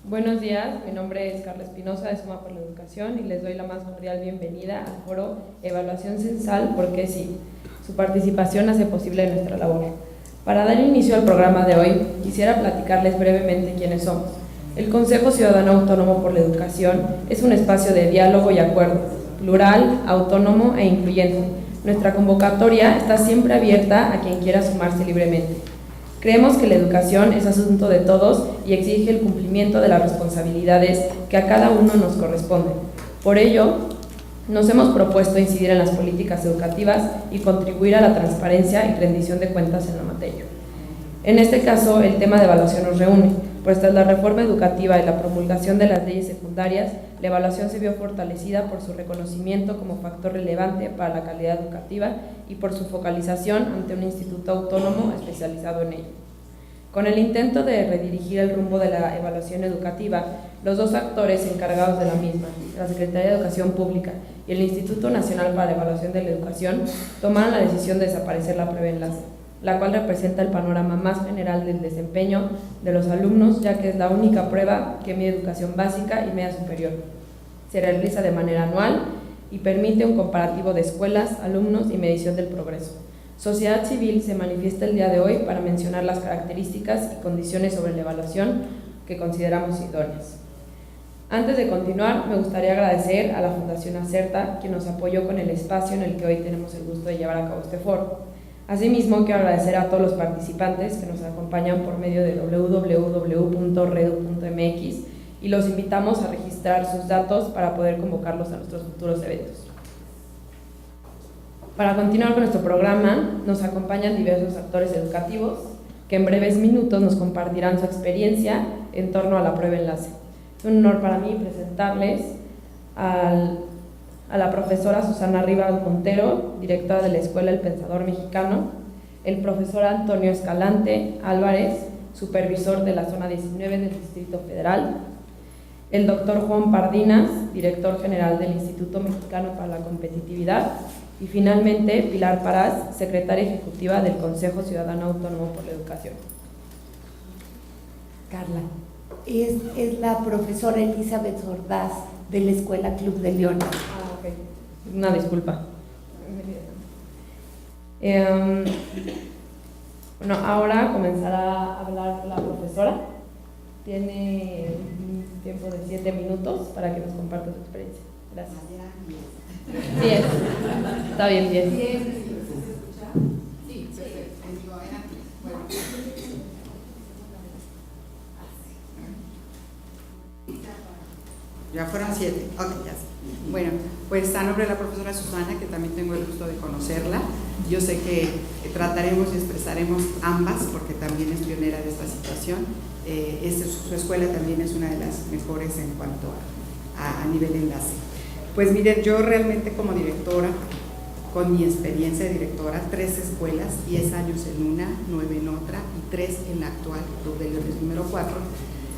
Buenos días, mi nombre es Carla Espinosa de Suma por la Educación y les doy la más cordial bienvenida al foro Evaluación Censal, porque sí, su participación hace posible nuestra labor. Para dar inicio al programa de hoy, quisiera platicarles brevemente quiénes somos. El Consejo Ciudadano Autónomo por la Educación es un espacio de diálogo y acuerdo, plural, autónomo e incluyente. Nuestra convocatoria está siempre abierta a quien quiera sumarse libremente. Creemos que la educación es asunto de todos y exige el cumplimiento de las responsabilidades que a cada uno nos corresponden. Por ello, nos hemos propuesto incidir en las políticas educativas y contribuir a la transparencia y rendición de cuentas en la materia. En este caso, el tema de evaluación nos reúne, pues tras la reforma educativa y la promulgación de las leyes secundarias, la evaluación se vio fortalecida por su reconocimiento como factor relevante para la calidad educativa y por su focalización ante un instituto autónomo especializado en ello. Con el intento de redirigir el rumbo de la evaluación educativa, los dos actores encargados de la misma, la Secretaría de Educación Pública y el Instituto Nacional para la Evaluación de la Educación, tomaron la decisión de desaparecer la prueba enlace, la cual representa el panorama más general del desempeño de los alumnos, ya que es la única prueba que mide educación básica y media superior. Se realiza de manera anual y permite un comparativo de escuelas, alumnos y medición del progreso. Sociedad Civil se manifiesta el día de hoy para mencionar las características y condiciones sobre la evaluación que consideramos idóneas. Antes de continuar, me gustaría agradecer a la Fundación Acerta, quien nos apoyó con el espacio en el que hoy tenemos el gusto de llevar a cabo este foro. Asimismo, quiero agradecer a todos los participantes que nos acompañan por medio de www.redu.mx y los invitamos a registrar sus datos para poder convocarlos a nuestros futuros eventos. Para continuar con nuestro programa, nos acompañan diversos actores educativos que en breves minutos nos compartirán su experiencia en torno a la prueba enlace. Es un honor para mí presentarles a la profesora Susana Rivas Montero, directora de la Escuela El Pensador Mexicano, el profesor Antonio Escalante Álvarez, supervisor de la zona 19 del Distrito Federal, el doctor Juan Pardinas, director general del Instituto Mexicano para la Competitividad, y finalmente Pilar Parás, secretaria ejecutiva del Consejo Ciudadano Autónomo por la Educación. Carla, es la profesora Elizabeth Ordaz de la Escuela Club de Leones. Okay. Una disculpa. Bueno, ahora comenzará a hablar la profesora. Tiene un tiempo de 7 minutos para que nos comparta su experiencia. Gracias. Bien. Está bien, bien. ¿Se escucha? Sí, perfecto. Bueno. Ya fueron 7. Ok, ya sé. Bueno, pues a nombre de la profesora Susana, que también tengo el gusto de conocerla, yo sé que trataremos y expresaremos ambas, porque también es pionera de esta situación. Su escuela también es una de las mejores en cuanto a nivel enlace. Pues miren, yo realmente como directora, con mi experiencia de directora, 3 escuelas, 10 años en una, 9 en otra y 3 en la actual Club de Leones número 4,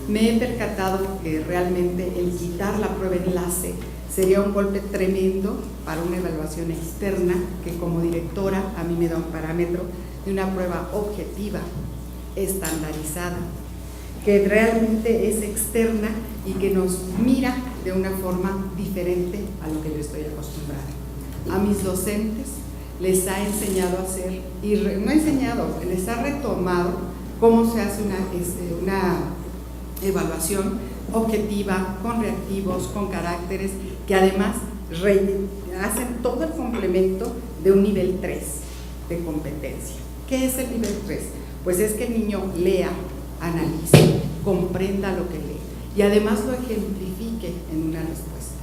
me he percatado que realmente el quitar la prueba enlace sería un golpe tremendo para una evaluación externa que como directora a mí me da un parámetro de una prueba objetiva, estandarizada, que realmente es externa y que nos mira de una forma diferente a lo que yo estoy acostumbrada. A mis docentes les ha enseñado a hacer, y no ha enseñado, les ha retomado cómo se hace una evaluación objetiva, con reactivos, con caracteres, que además hacen todo el complemento de un nivel 3 de competencia. ¿Qué es el nivel 3? Pues es que el niño lea, analice, comprenda lo que lee y además lo ejemplifique en una respuesta.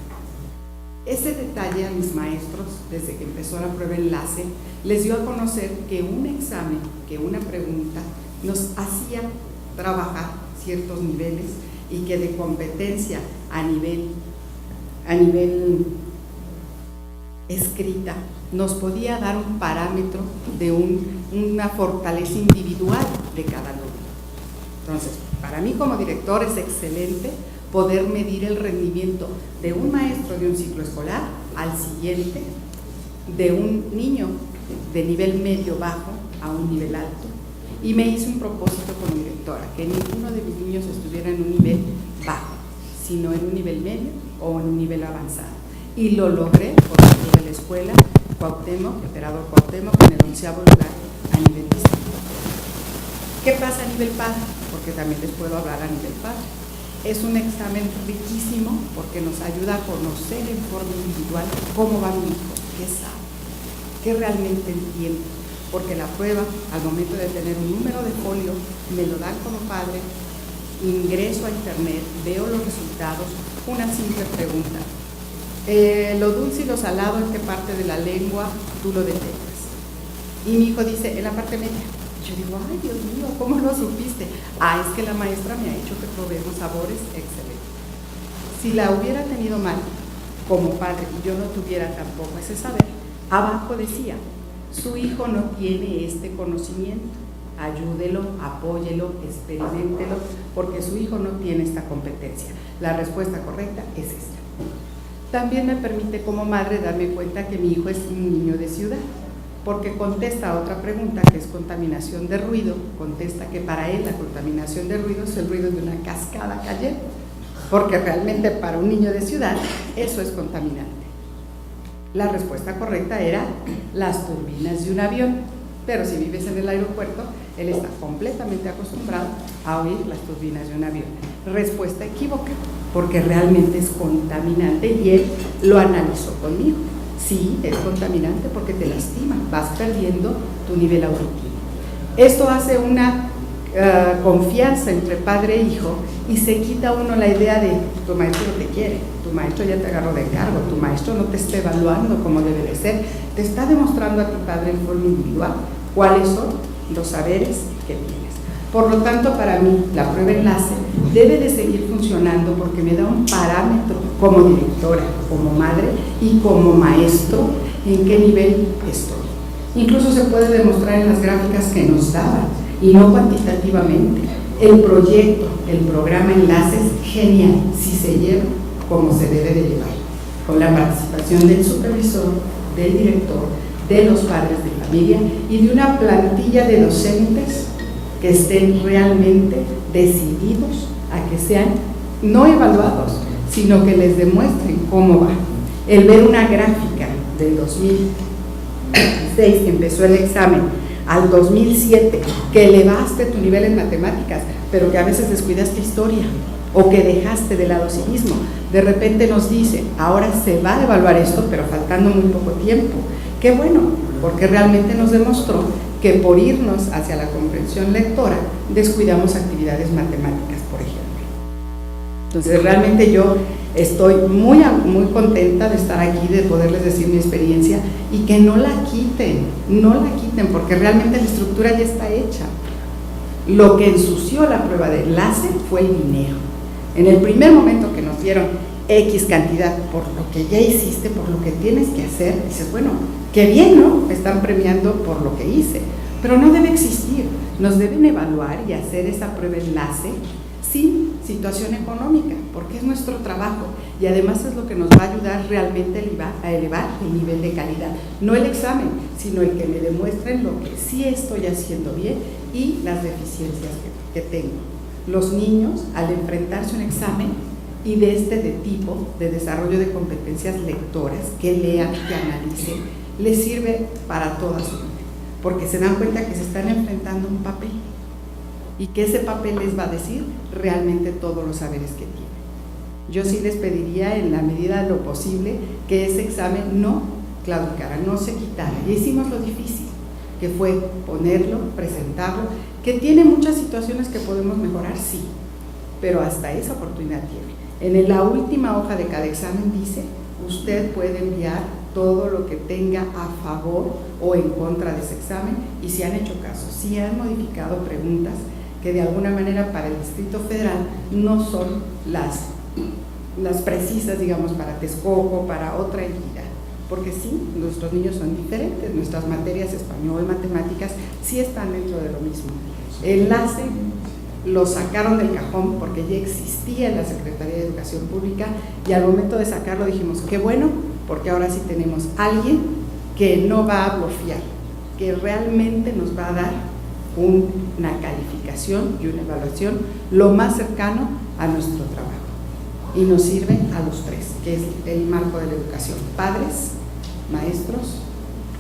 Ese detalle a mis maestros, desde que empezó la prueba enlace, les dio a conocer que un examen, que una pregunta, nos hacía trabajar ciertos niveles y que de competencia a nivel escrita nos podía dar un parámetro de una fortaleza individual de cada alumno. Entonces, para mí como director es excelente poder medir el rendimiento de un maestro de un ciclo escolar al siguiente, de un niño de nivel medio bajo a un nivel alto. Y me hice un propósito como directora, que ninguno de mis niños estuviera en un nivel bajo, sino en un nivel medio o en un nivel avanzado. Y lo logré por medio de la escuela Cuauhtémoc, Emperador Cuauhtémoc, en el 11º lugar a nivel distrito. ¿Qué pasa a nivel padre? Porque también les puedo hablar a nivel padre. Es un examen riquísimo porque nos ayuda a conocer en forma individual cómo va mi hijo, qué sabe, qué realmente entiende. Porque la prueba, al momento de tener un número de folio, me lo dan como padre, ingreso a internet, veo los resultados, una simple pregunta. Lo dulce y lo salado, ¿en qué parte de la lengua tú lo detectas? Y mi hijo dice, en la parte media. Yo digo, ay Dios mío, ¿cómo lo supiste? Es que la maestra me ha dicho que probemos sabores excelentes. Si la hubiera tenido mal como padre y yo no tuviera tampoco ese saber, abajo decía, su hijo no tiene este conocimiento, ayúdelo, apóyelo, experiméntelo, porque su hijo no tiene esta competencia. La respuesta correcta es esta. También me permite como madre darme cuenta que mi hijo es un niño de ciudad, porque contesta a otra pregunta que es contaminación de ruido, contesta que para él la contaminación de ruido es el ruido de una cascada cayendo, porque realmente para un niño de ciudad eso es contaminante. La respuesta correcta era las turbinas de un avión, pero si vives en el aeropuerto, él está completamente acostumbrado a oír las turbinas de un avión. Respuesta equívoca, porque realmente es contaminante y él lo analizó conmigo. Sí, es contaminante porque te lastima, vas perdiendo tu nivel auditivo. Esto hace una confianza entre padre e hijo y se quita uno la idea de tu maestro no te quiere, tu maestro ya te agarró de cargo, tu maestro no te está evaluando como debe de ser, te está demostrando a ti padre en forma individual cuáles son los saberes que tienes. Por lo tanto, para mí, la prueba enlace debe de seguir funcionando porque me da un parámetro como directora, como madre y como maestro en qué nivel estoy. Incluso se puede demostrar en las gráficas que nos daban y no cuantitativamente. El proyecto, el programa enlace es genial si se lleva como se debe de llevar, con la participación del supervisor, del director, de los padres de familia y de una plantilla de docentes que estén realmente decididos a que sean no evaluados, sino que les demuestren cómo va. El ver una gráfica del 2006 que empezó el examen al 2007, que elevaste tu nivel en matemáticas, pero que a veces descuidaste historia o que dejaste de lado civismo, de repente nos dice, ahora se va a evaluar esto, pero faltando muy poco tiempo. Qué bueno, porque realmente nos demostró que por irnos hacia la comprensión lectora, descuidamos actividades matemáticas, por ejemplo. Entonces, realmente yo estoy muy contenta de estar aquí, de poderles decir mi experiencia y que no la quiten, porque realmente la estructura ya está hecha. Lo que ensució la prueba de enlace fue el dinero. En el primer momento que nos dieron X cantidad por lo que ya hiciste, por lo que tienes que hacer, dices, bueno, qué bien, ¿no? Me están premiando por lo que hice, pero no debe existir. Nos deben evaluar y hacer esa prueba enlace sin situación económica, porque es nuestro trabajo y además es lo que nos va a ayudar realmente a elevar el nivel de calidad. No el examen, sino el que me demuestren lo que sí estoy haciendo bien y las deficiencias que tengo. Los niños, al enfrentarse a un examen y de tipo de desarrollo de competencias lectoras, que lean, que analicen, les sirve para toda su vida, porque se dan cuenta que se están enfrentando a un papel y que ese papel les va a decir realmente todos los saberes que tienen. Yo sí les pediría en la medida de lo posible que ese examen no claudicara, no se quitara. Y hicimos lo difícil, que fue ponerlo, presentarlo, que tiene muchas situaciones que podemos mejorar, sí, pero hasta esa oportunidad tiene. En la última hoja de cada examen dice, usted puede enviar todo lo que tenga a favor o en contra de ese examen y si han hecho caso, si han modificado preguntas que de alguna manera para el Distrito Federal no son las precisas, digamos, para Texcoco, para otra entidad, porque sí, nuestros niños son diferentes, nuestras materias, español, matemáticas, sí están dentro de lo mismo. Enlace lo sacaron del cajón porque ya existía en la Secretaría de Educación Pública y al momento de sacarlo dijimos, qué bueno, porque ahora sí tenemos alguien que no va a bloquear, que realmente nos va a dar una calificación y una evaluación lo más cercano a nuestro trabajo. Y nos sirve a los tres, que es el marco de la educación: padres, maestros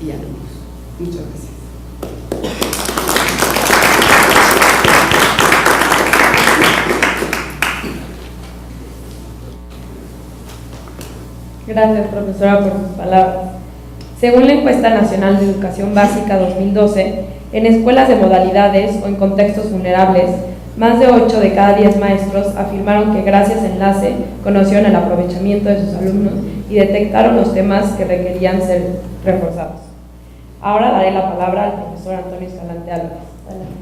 y alumnos. Muchas gracias. Gracias, profesora, por sus palabras. Según la Encuesta Nacional de Educación Básica 2012, en escuelas de modalidades o en contextos vulnerables, más de 8 de cada 10 maestros afirmaron que gracias a Enlace conocieron el aprovechamiento de sus alumnos y detectaron los temas que requerían ser reforzados. Ahora daré la palabra al profesor Antonio Escalante Álvarez. Adelante.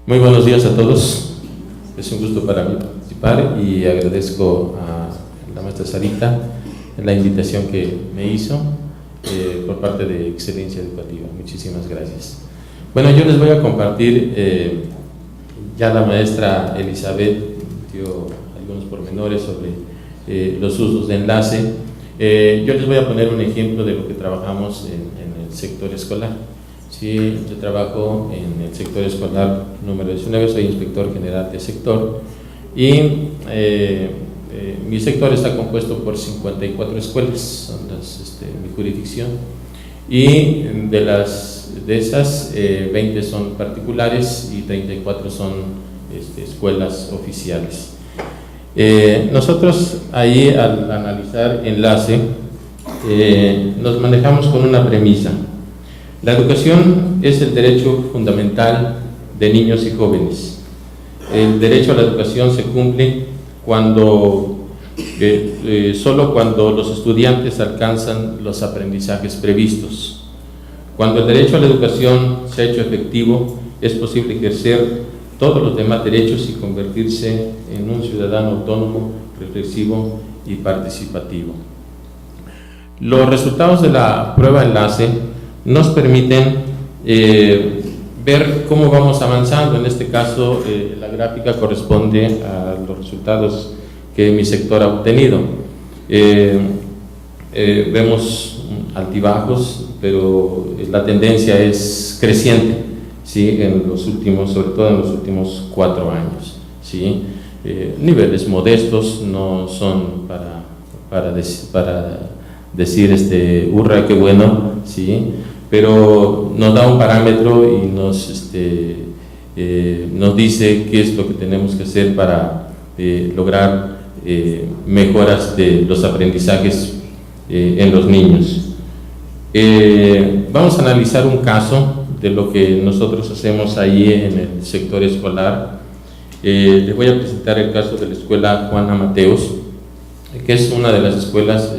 Muy buenos días a todos. Es un gusto para mí participar y agradezco a la maestra Sarita la invitación que me hizo por parte de Excelencia Educativa. Muchísimas gracias. Bueno, yo les voy a compartir, ya la maestra Elizabeth dio algunos pormenores sobre los usos de Enlace. Yo les voy a poner un ejemplo de lo que trabajamos en el sector escolar. Sí, yo trabajo en el sector escolar número 19, soy inspector general de sector y mi sector está compuesto por 54 escuelas, son mi jurisdicción, y de esas 20 son particulares y 34 son escuelas oficiales. Nosotros ahí, al analizar Enlace, nos manejamos con una premisa. La educación es el derecho fundamental de niños y jóvenes. El derecho a la educación se cumple solo cuando los estudiantes alcanzan los aprendizajes previstos. Cuando el derecho a la educación se ha hecho efectivo, es posible ejercer todos los demás derechos y convertirse en un ciudadano autónomo, reflexivo y participativo. Los resultados de la prueba Enlace nos permiten ver cómo vamos avanzando. En este caso, la gráfica corresponde a los resultados que mi sector ha obtenido. Vemos altibajos, pero la tendencia es creciente, ¿sí? Sobre todo en los últimos 4 años, ¿sí? Niveles modestos, no son para decir hurra, qué bueno, ¿sí? Pero nos da un parámetro y nos dice qué es lo que tenemos que hacer para lograr mejoras de los aprendizajes en los niños. Vamos a analizar un caso de lo que nosotros hacemos ahí en el sector escolar. Les voy a presentar el caso de la escuela Juana Mateos, que es una de las escuelas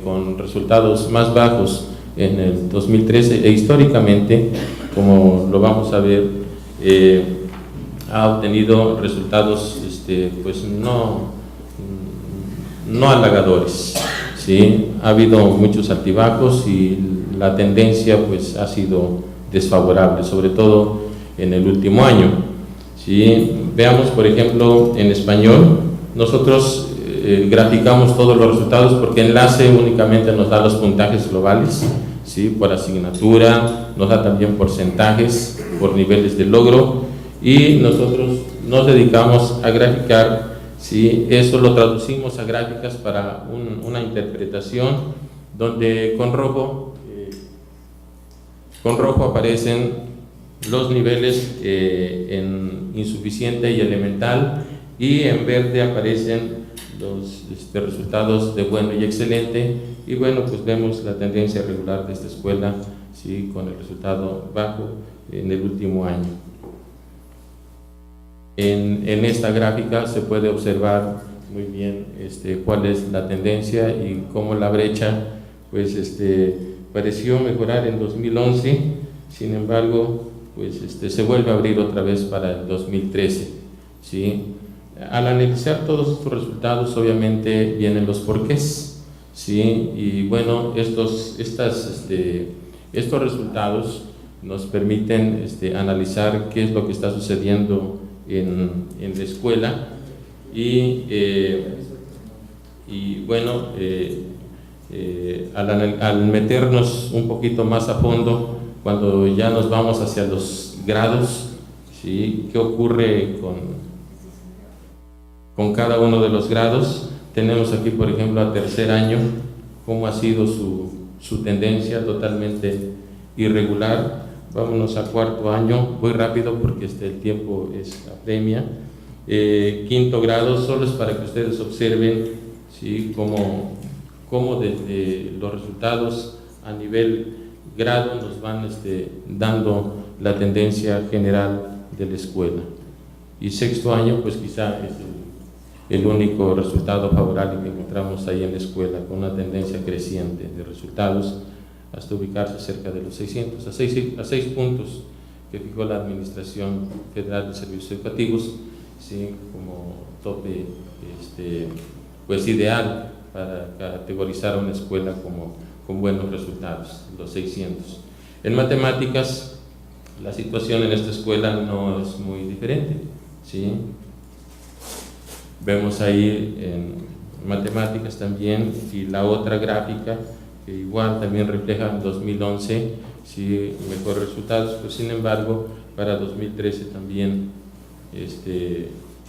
con resultados más bajos en el 2013 e históricamente, como lo vamos a ver, ha obtenido resultados pues no halagadores, ¿sí? Ha habido muchos altibajos y la tendencia pues ha sido desfavorable, sobre todo en el último año, ¿sí? Veamos, por ejemplo, en español. Nosotros graficamos todos los resultados porque Enlace únicamente nos da los puntajes globales, ¿sí? Por asignatura, nos da también porcentajes por niveles de logro, y nosotros nos dedicamos a graficar, ¿sí? Eso lo traducimos a gráficas para una interpretación donde con rojo aparecen los niveles en insuficiente y elemental, y en verde aparecen los resultados de bueno y excelente. Y bueno, pues vemos la tendencia regular de esta escuela, ¿sí? Con el resultado bajo en el último año. En esta gráfica se puede observar muy bien cuál es la tendencia y cómo la brecha pues pareció mejorar en 2011, sin embargo pues se vuelve a abrir otra vez para el 2013, ¿sí? Al analizar todos estos resultados, obviamente vienen los porqués, ¿sí? Y bueno, estos resultados nos permiten analizar qué es lo que está sucediendo en la escuela, y bueno, al meternos un poquito más a fondo, cuando ya nos vamos hacia los grados, ¿sí? ¿Qué ocurre con cada uno de los grados? Tenemos aquí, por ejemplo, a tercer año, cómo ha sido su tendencia totalmente irregular. Vámonos a cuarto año, voy rápido porque el tiempo es apremia. Quinto grado, solo es para que ustedes observen, ¿sí? cómo desde los resultados a nivel grado nos van dando la tendencia general de la escuela. Y sexto año, pues quizá es el único resultado favorable que encontramos ahí en la escuela, con una tendencia creciente de resultados hasta ubicarse cerca de los 600, a 6 puntos que fijó la Administración Federal de Servicios Educativos, ¿sí? como tope pues ideal para categorizar a una escuela con buenos resultados, los 600. En matemáticas, la situación en esta escuela no es muy diferente, ¿sí? Vemos ahí en matemáticas también, y la otra gráfica que igual también refleja en 2011, ¿sí? mejores resultados, pues sin embargo para 2013 también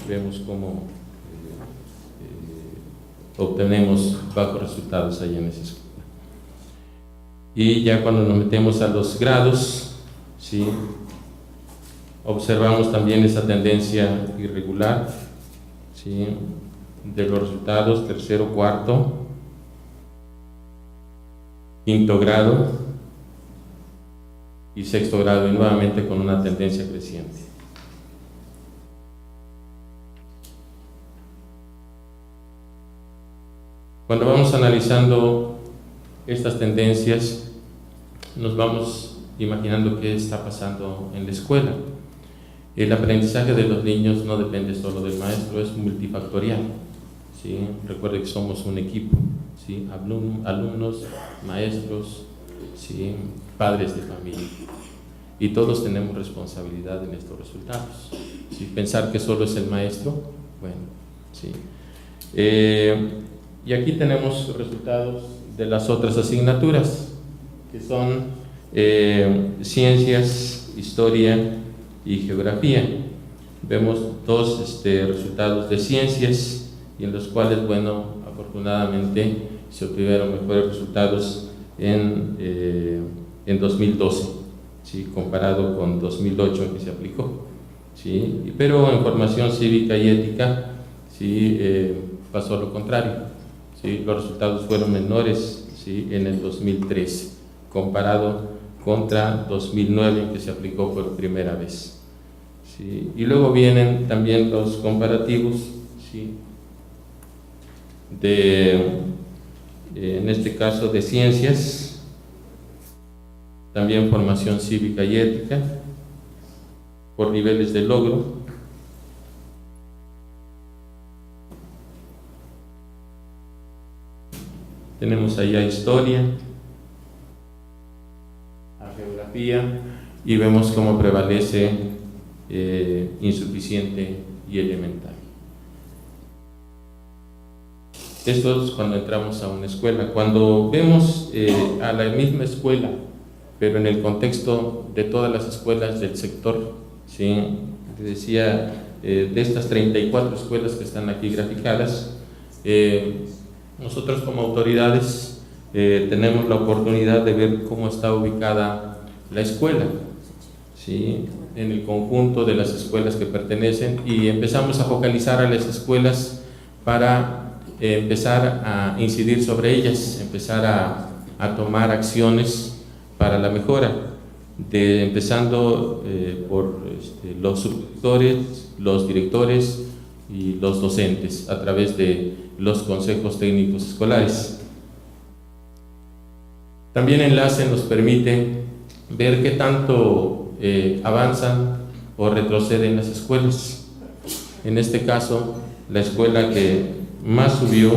vemos cómo obtenemos bajos resultados ahí en esa escuela. Y ya cuando nos metemos a los grados, ¿sí? observamos también esa tendencia irregular, ¿sí? de los resultados tercero, cuarto, quinto grado y sexto grado, y nuevamente con una tendencia creciente. Cuando vamos analizando estas tendencias, nos vamos imaginando qué está pasando en la escuela. El aprendizaje de los niños no depende solo del maestro, es multifactorial, ¿sí? Recuerde que somos un equipo, ¿sí? Alumnos, maestros, ¿sí? padres de familia, y todos tenemos responsabilidad en estos resultados, ¿sí? Pensar que solo es el maestro, bueno, ¿sí? Y aquí tenemos resultados de las otras asignaturas, que son ciencias, historia y geografía. Vemos dos resultados de ciencias, y en los cuales, bueno, afortunadamente se obtuvieron mejores resultados en 2012, ¿sí? comparado con 2008 en que se aplicó, ¿sí? Pero en formación cívica y ética, ¿sí? Pasó lo contrario, ¿sí? Los resultados fueron menores, ¿sí? en el 2013, comparado contra 2009 en que se aplicó por primera vez, ¿sí? Y luego vienen también los comparativos, ¿sí? En este caso de ciencias, también formación cívica y ética, por niveles de logro. Tenemos ahí a historia, a geografía, y vemos cómo prevalece insuficiente y elemental. Esto es cuando entramos a una escuela. Cuando vemos a la misma escuela, pero en el contexto de todas las escuelas del sector, ¿sí? Decía, de estas 34 escuelas que están aquí graficadas, nosotros como autoridades tenemos la oportunidad de ver cómo está ubicada la escuela, ¿sí? en el conjunto de las escuelas que pertenecen, y empezamos a focalizar a las escuelas para empezar a incidir sobre ellas, empezar a tomar acciones para la mejora, empezando por los subdirectores, los directores y los docentes, a través de los consejos técnicos escolares. También Enlace nos permite ver qué tanto avanzan o retroceden las escuelas. En este caso, la escuela que más subió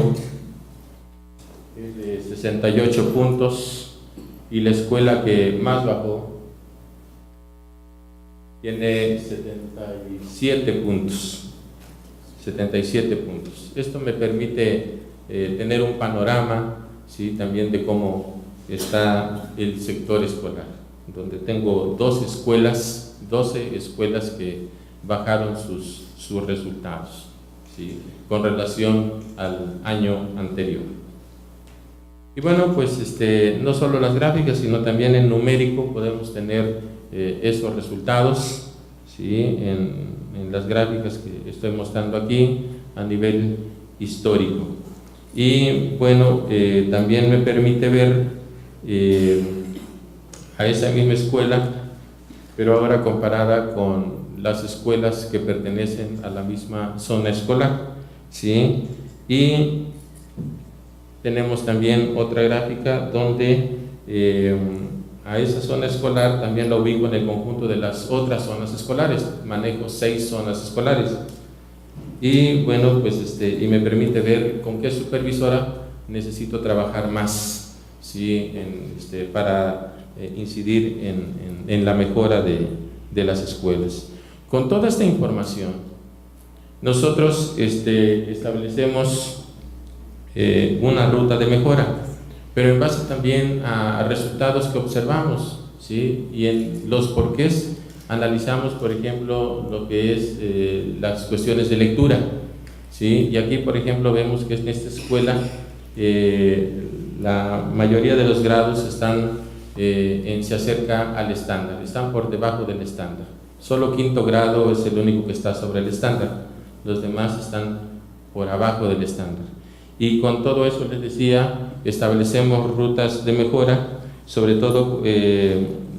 es de 68 puntos, y la escuela que más bajó tiene 77 puntos. 77 puntos. Esto me permite tener un panorama, ¿sí? también de cómo está el sector escolar, donde tengo dos escuelas 12 escuelas que bajaron sus resultados, ¿sí?, con relación al año anterior. Y bueno, pues no solo las gráficas, sino también en numérico podemos tener esos resultados, ¿sí?, en las gráficas que estoy mostrando aquí a nivel histórico. Y bueno, también me permite ver a esa misma escuela, pero ahora comparada con las escuelas que pertenecen a la misma zona escolar, ¿sí? Y tenemos también otra gráfica donde a esa zona escolar también la ubico en el conjunto de las otras zonas escolares. Manejo 6 zonas escolares. Y bueno, pues y me permite ver con qué supervisora necesito trabajar más, ¿sí?, para incidir en la mejora de las escuelas. Con toda esta información, nosotros establecemos una ruta de mejora, pero en base también a resultados que observamos, ¿sí?, y en los porqués analizamos, por ejemplo, lo que es las cuestiones de lectura, ¿sí? Y aquí, por ejemplo, vemos que en esta escuela la mayoría de los grados se acerca al estándar, están por debajo del estándar. Solo quinto grado es el único que está sobre el estándar, los demás están por abajo del estándar. Y con todo eso, les decía, establecemos rutas de mejora, sobre todo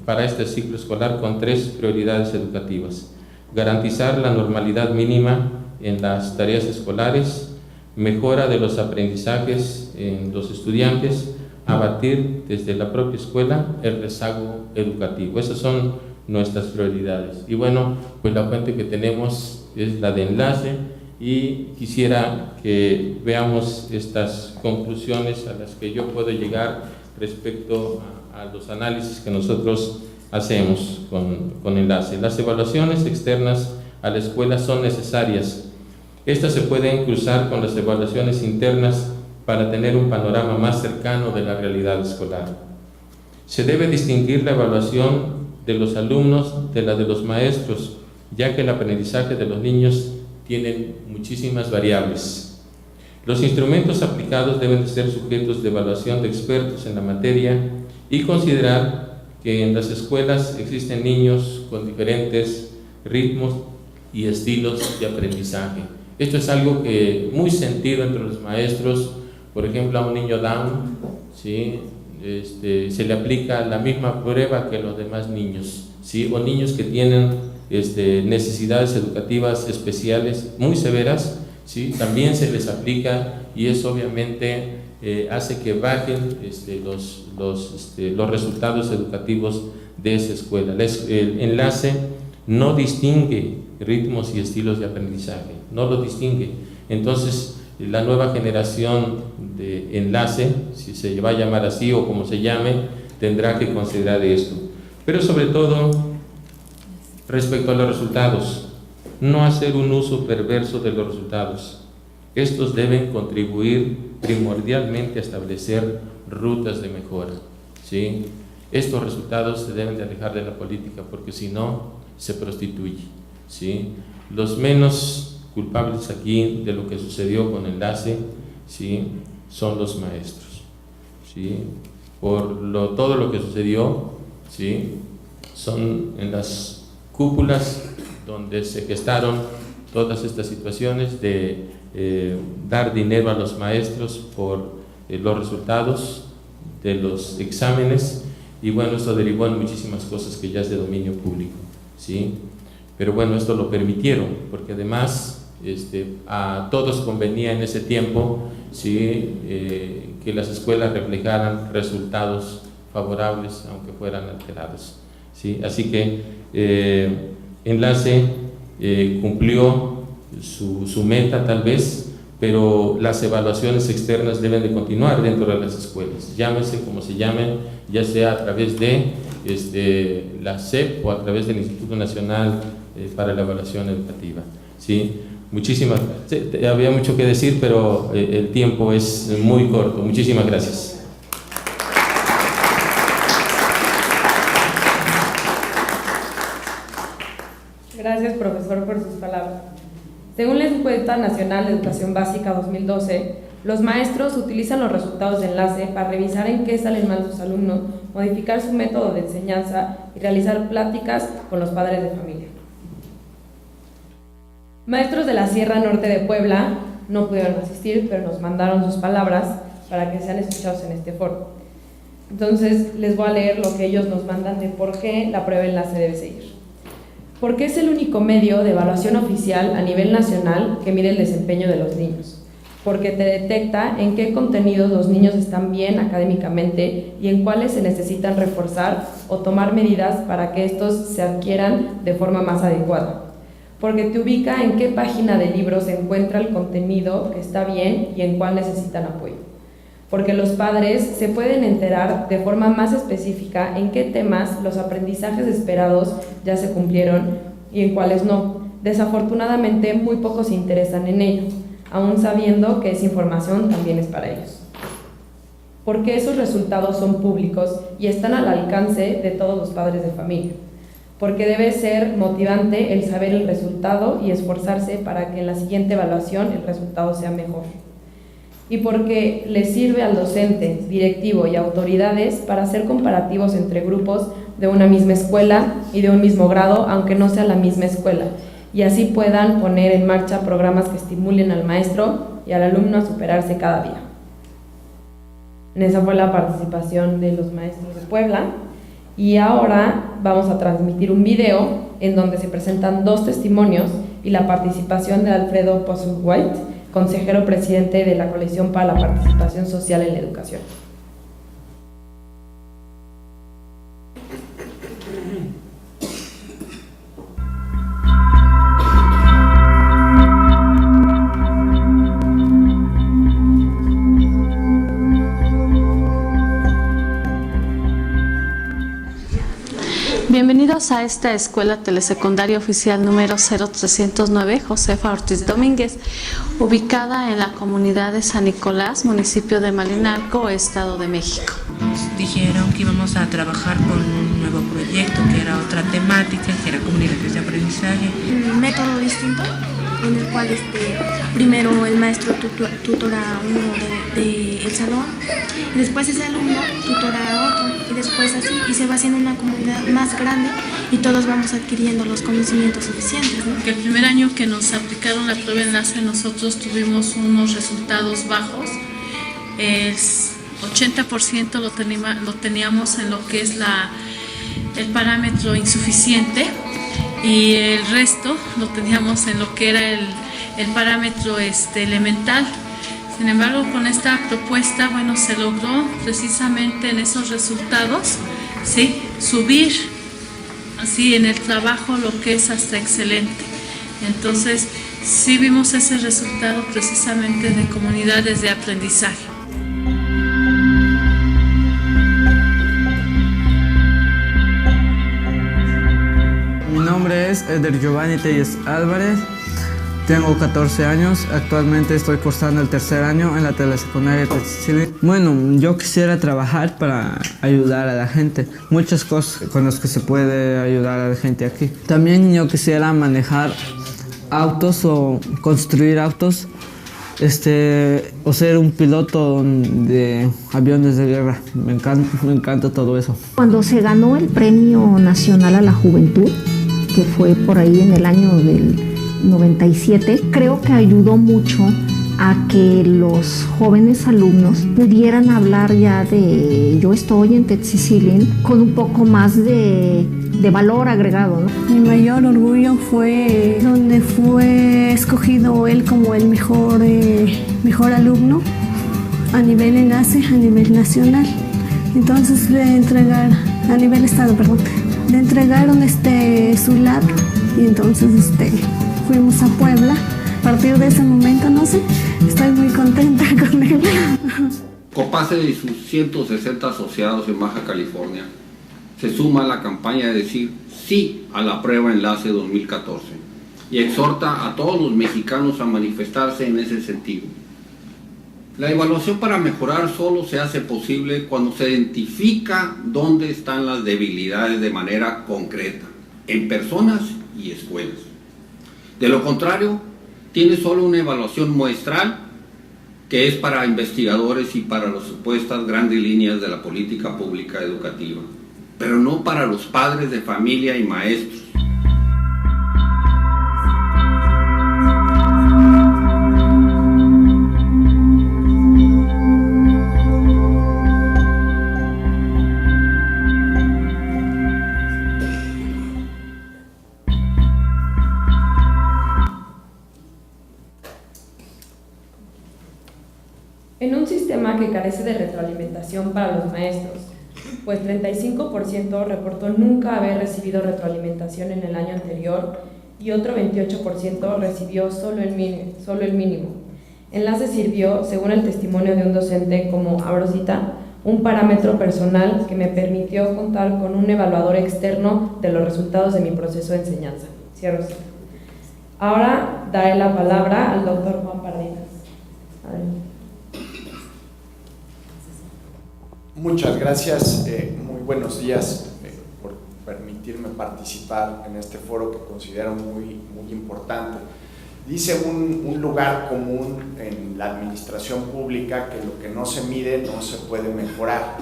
para este ciclo escolar, con 3 prioridades educativas: garantizar la normalidad mínima en las tareas escolares, mejora de los aprendizajes en los estudiantes, abatir desde la propia escuela el rezago educativo. Esas son nuestras prioridades. Y bueno, pues la fuente que tenemos es la de enlace, y quisiera que veamos estas conclusiones a las que yo puedo llegar respecto a los análisis que nosotros hacemos con enlace. Las evaluaciones externas a la escuela son necesarias. Estas se pueden cruzar con las evaluaciones internas para tener un panorama más cercano de la realidad escolar. Se debe distinguir la evaluación de los alumnos de la de los maestros, ya que el aprendizaje de los niños tiene muchísimas variables. Los instrumentos aplicados deben de ser sujetos de evaluación de expertos en la materia, y considerar que en las escuelas existen niños con diferentes ritmos y estilos de aprendizaje. Esto es algo que muy sentido entre los maestros. Por ejemplo, a un niño Down, ¿sí?, se le aplica la misma prueba que a los demás niños, ¿sí?, o niños que tienen necesidades educativas especiales muy severas, ¿sí?, también se les aplica, y eso obviamente hace que bajen los resultados educativos de esa escuela. El enlace no distingue ritmos y estilos de aprendizaje, no lo distingue. Entonces, la nueva generación de enlace, si se va a llamar así o como se llame, tendrá que considerar esto. Pero sobre todo, respecto a los resultados, no hacer un uso perverso de los resultados. Estos deben contribuir primordialmente a establecer rutas de mejora, ¿sí? Estos resultados se deben de alejar de la política, porque si no, se prostituye, ¿sí? Los menos culpables aquí de lo que sucedió con enlace, ¿sí?, son los maestros, ¿sí? Por todo lo que sucedió, ¿sí?, son en las cúpulas donde se gestaron todas estas situaciones de dar dinero a los maestros por los resultados de los exámenes, y bueno, esto derivó en muchísimas cosas que ya es de dominio público, ¿sí? Pero bueno, esto lo permitieron porque además a todos convenía en ese tiempo, ¿sí?, que las escuelas reflejaran resultados favorables aunque fueran alterados, ¿sí? Así que enlace cumplió su meta tal vez, pero las evaluaciones externas deben de continuar dentro de las escuelas, llámese como se llamen, ya sea a través de la SEP o a través del Instituto Nacional para la Evaluación Educativa, ¿sí? Muchísimas gracias. Había mucho que decir, pero el tiempo es muy corto. Muchísimas gracias. profesor, por sus palabras. Según la Encuesta Nacional de Educación Básica 2012, los maestros utilizan los resultados de enlace para revisar en qué salen mal sus alumnos, modificar su método de enseñanza y realizar pláticas con los padres de familia. Maestros de la Sierra Norte de Puebla no pudieron asistir, pero nos mandaron sus palabras para que sean escuchados en este foro. Entonces, les voy a leer lo que ellos nos mandan de por qué la prueba enlace debe seguir. Porque es el único medio de evaluación oficial a nivel nacional que mide el desempeño de los niños. Porque te detecta en qué contenidos los niños están bien académicamente y en cuáles se necesitan reforzar o tomar medidas para que estos se adquieran de forma más adecuada. Porque te ubica en qué página de libro se encuentra el contenido que está bien y en cuál necesitan apoyo. Porque los padres se pueden enterar de forma más específica en qué temas los aprendizajes esperados ya se cumplieron y en cuáles no. Desafortunadamente, muy pocos se interesan en ello, aún sabiendo que esa información también es para ellos. Porque esos resultados son públicos y están al alcance de todos los padres de familia. Porque debe ser motivante el saber el resultado y esforzarse para que en la siguiente evaluación el resultado sea mejor. Y porque le sirve al docente, directivo y autoridades para hacer comparativos entre grupos de una misma escuela y de un mismo grado, aunque no sea la misma escuela, y así puedan poner en marcha programas que estimulen al maestro y al alumno a superarse cada día. En esa fue la participación de los maestros de Puebla, y ahora vamos a transmitir un video en donde se presentan 2 testimonios y la participación de Alfredo Postlethwaite, consejero presidente de la Coalición para la Participación Social en la Educación. Bienvenidos a esta escuela telesecundaria oficial número 0309 Josefa Ortiz Domínguez, ubicada en la comunidad de San Nicolás, municipio de Malinalco, Estado de México. Nos dijeron que íbamos a trabajar con un nuevo proyecto, que era otra temática, que era comunidades de aprendizaje. Un método distinto en el cual primero el maestro tutora a uno del salón y después ese alumno tutora a otro y después así, y se va haciendo una comunidad más grande y todos vamos adquiriendo los conocimientos suficientes, ¿no? El primer año que nos aplicaron la prueba enlace nosotros tuvimos unos resultados bajos. El 80% lo teníamos en lo que es el parámetro insuficiente y el resto lo teníamos en lo que era el parámetro elemental. Sin embargo, con esta propuesta, bueno, se logró precisamente en esos resultados, ¿sí?, subir así en el trabajo lo que es hasta excelente. Entonces, sí vimos ese resultado precisamente de comunidades de aprendizaje. Mi nombre es Eder Giovanni Telles Álvarez, tengo 14 años, actualmente estoy cursando el 3er año en la telesecundaria de Tetzicilin. Bueno, yo quisiera trabajar para ayudar a la gente, muchas cosas con las que se puede ayudar a la gente aquí. También yo quisiera manejar autos o construir autos, o ser un piloto de aviones de guerra. Me encanta todo eso. Cuando se ganó el Premio Nacional a la Juventud, que fue por ahí en el año del 97, creo que ayudó mucho a que los jóvenes alumnos pudieran hablar ya de yo estoy en Tetzicilin con un poco más de valor agregado, ¿no? Mi mayor orgullo fue donde fue escogido él como el mejor alumno a nivel enlace, a nivel nacional. Entonces le entregaron su lab y entonces fuimos a Puebla. A partir de ese momento, no sé, estoy muy contenta con él. COPACE y sus 160 asociados en Baja California se suma a la campaña de decir sí a la prueba enlace 2014 y exhorta a todos los mexicanos a manifestarse en ese sentido. La evaluación para mejorar solo se hace posible cuando se identifica dónde están las debilidades de manera concreta, en personas y escuelas. De lo contrario, tiene solo una evaluación muestral que es para investigadores y para las supuestas grandes líneas de la política pública educativa, pero no para los padres de familia y maestros. En un sistema que carece de retroalimentación para los maestros, pues 35% reportó nunca haber recibido retroalimentación en el año anterior y otro 28% recibió solo el mínimo. Enlace sirvió, según el testimonio de un docente, como, abro cita, un parámetro personal que me permitió contar con un evaluador externo de los resultados de mi proceso de enseñanza. Cierro cita. Ahora daré la palabra al doctor Juan Pardinas. Adelante. Muchas gracias, muy buenos días por permitirme participar en este foro que considero muy importante. Dice un lugar común en la administración pública que lo que no se mide no se puede mejorar.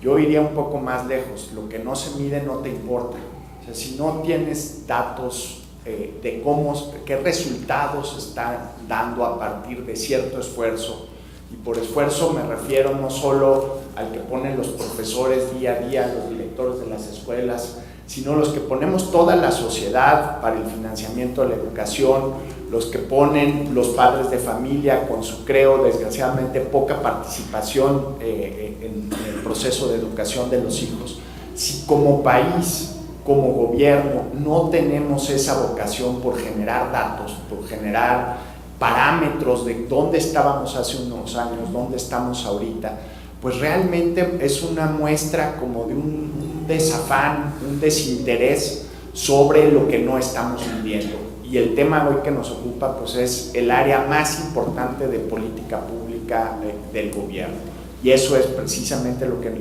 Yo iría un poco más lejos, lo que no se mide no te importa. O sea, si no tienes datos de qué resultados están dando a partir de cierto esfuerzo, y por esfuerzo me refiero no solo al que ponen los profesores día a día, los directores de las escuelas, sino los que ponemos toda la sociedad para el financiamiento de la educación, los que ponen los padres de familia con su, creo, desgraciadamente poca participación en el proceso de educación de los hijos. Si como país, como gobierno, no tenemos esa vocación por generar datos, por generar parámetros de dónde estábamos hace unos años, dónde estamos ahorita, pues realmente es una muestra como de un desafán, un desinterés sobre lo que no estamos viviendo. Y el tema hoy que nos ocupa pues es el área más importante de política pública del gobierno. Y eso es precisamente lo que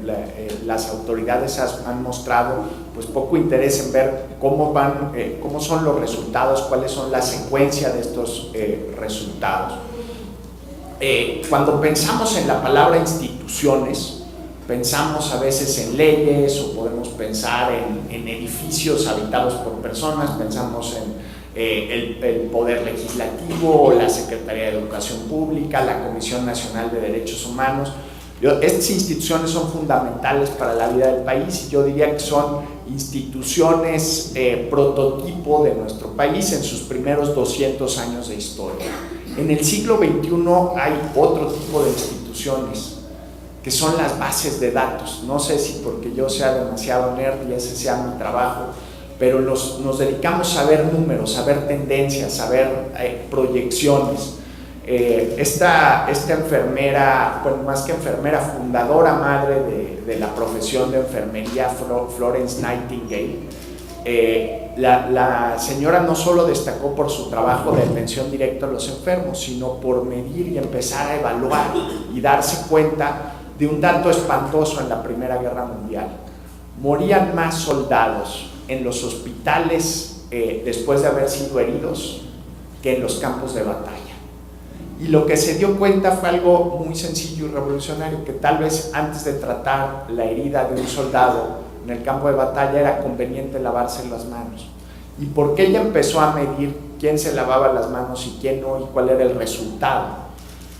las autoridades han mostrado, pues poco interés en ver cómo son los resultados, cuáles son la secuencia de estos resultados. Cuando pensamos en la palabra instituciones, pensamos a veces en leyes o podemos pensar en edificios habitados por personas, pensamos en el Poder Legislativo o la Secretaría de Educación Pública, la Comisión Nacional de Derechos Humanos. Estas instituciones son fundamentales para la vida del país y yo diría que son instituciones prototipo de nuestro país en sus primeros 200 años de historia. En el siglo XXI hay otro tipo de instituciones que son las bases de datos. No sé si porque yo sea demasiado nerd y ese sea mi trabajo, pero nos dedicamos a ver números, a ver tendencias, a ver proyecciones. Esta enfermera, bueno, más que enfermera, fundadora madre de la profesión de enfermería, Florence Nightingale, la señora no solo destacó por su trabajo de atención directa a los enfermos, sino por medir y empezar a evaluar y darse cuenta de un dato espantoso en la Primera Guerra Mundial. Morían más soldados en los hospitales después de haber sido heridos que en los campos de batalla. Y lo que se dio cuenta fue algo muy sencillo y revolucionario, que tal vez antes de tratar la herida de un soldado en el campo de batalla era conveniente lavarse las manos. Y porque ella empezó a medir quién se lavaba las manos y quién no, y cuál era el resultado,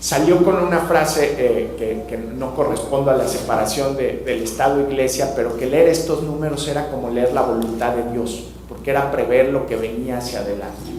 salió con una frase que no corresponde a la separación del Estado e Iglesia, pero que leer estos números era como leer la voluntad de Dios, porque era prever lo que venía hacia adelante.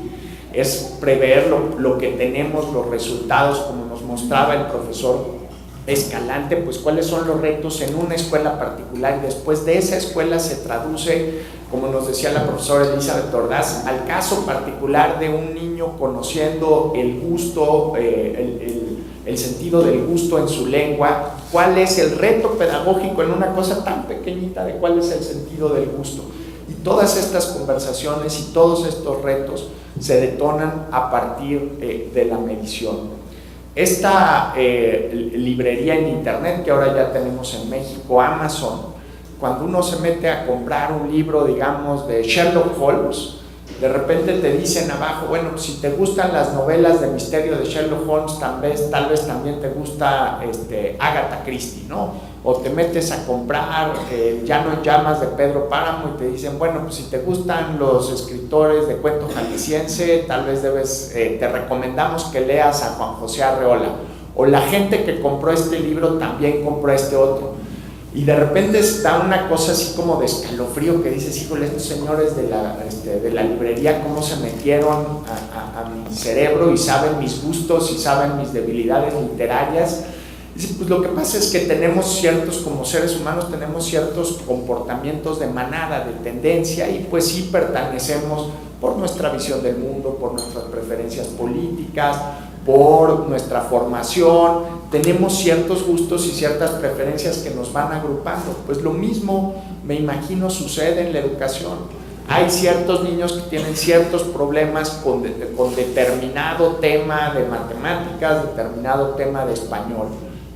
Es prever lo que tenemos, los resultados, como nos mostraba el profesor Escalante, pues cuáles son los retos en una escuela particular, y después de esa escuela se traduce, como nos decía la profesora Elizabeth Ordaz, al caso particular de un niño conociendo el gusto, el sentido del gusto en su lengua, cuál es el reto pedagógico en una cosa tan pequeñita de cuál es el sentido del gusto. Y todas estas conversaciones y todos estos retos se detonan a partir de la medición. Esta librería en internet que ahora ya tenemos en México, Amazon, cuando uno se mete a comprar un libro, digamos, de Sherlock Holmes, de repente te dicen abajo, bueno, pues si te gustan las novelas de misterio de Sherlock Holmes, tal vez también te gusta Agatha Christie, ¿no? O te metes a comprar Llano en Llamas de Pedro Páramo y te dicen, bueno, pues si te gustan los escritores de cuento jalisciense, tal vez te recomendamos que leas a Juan José Arreola. O la gente que compró este libro también compró este otro. Y de repente da una cosa así como de escalofrío que dices, híjole, estos señores de la librería, cómo se metieron a mi cerebro y saben mis gustos y saben mis debilidades literarias. Dice, pues lo que pasa es que tenemos como seres humanos, tenemos ciertos comportamientos de manada, de tendencia, y pues sí pertenecemos por nuestra visión del mundo, por nuestras preferencias políticas, por nuestra formación, tenemos ciertos gustos y ciertas preferencias que nos van agrupando. Pues lo mismo, me imagino, sucede en la educación. Hay ciertos niños que tienen ciertos problemas con determinado tema de matemáticas, determinado tema de español.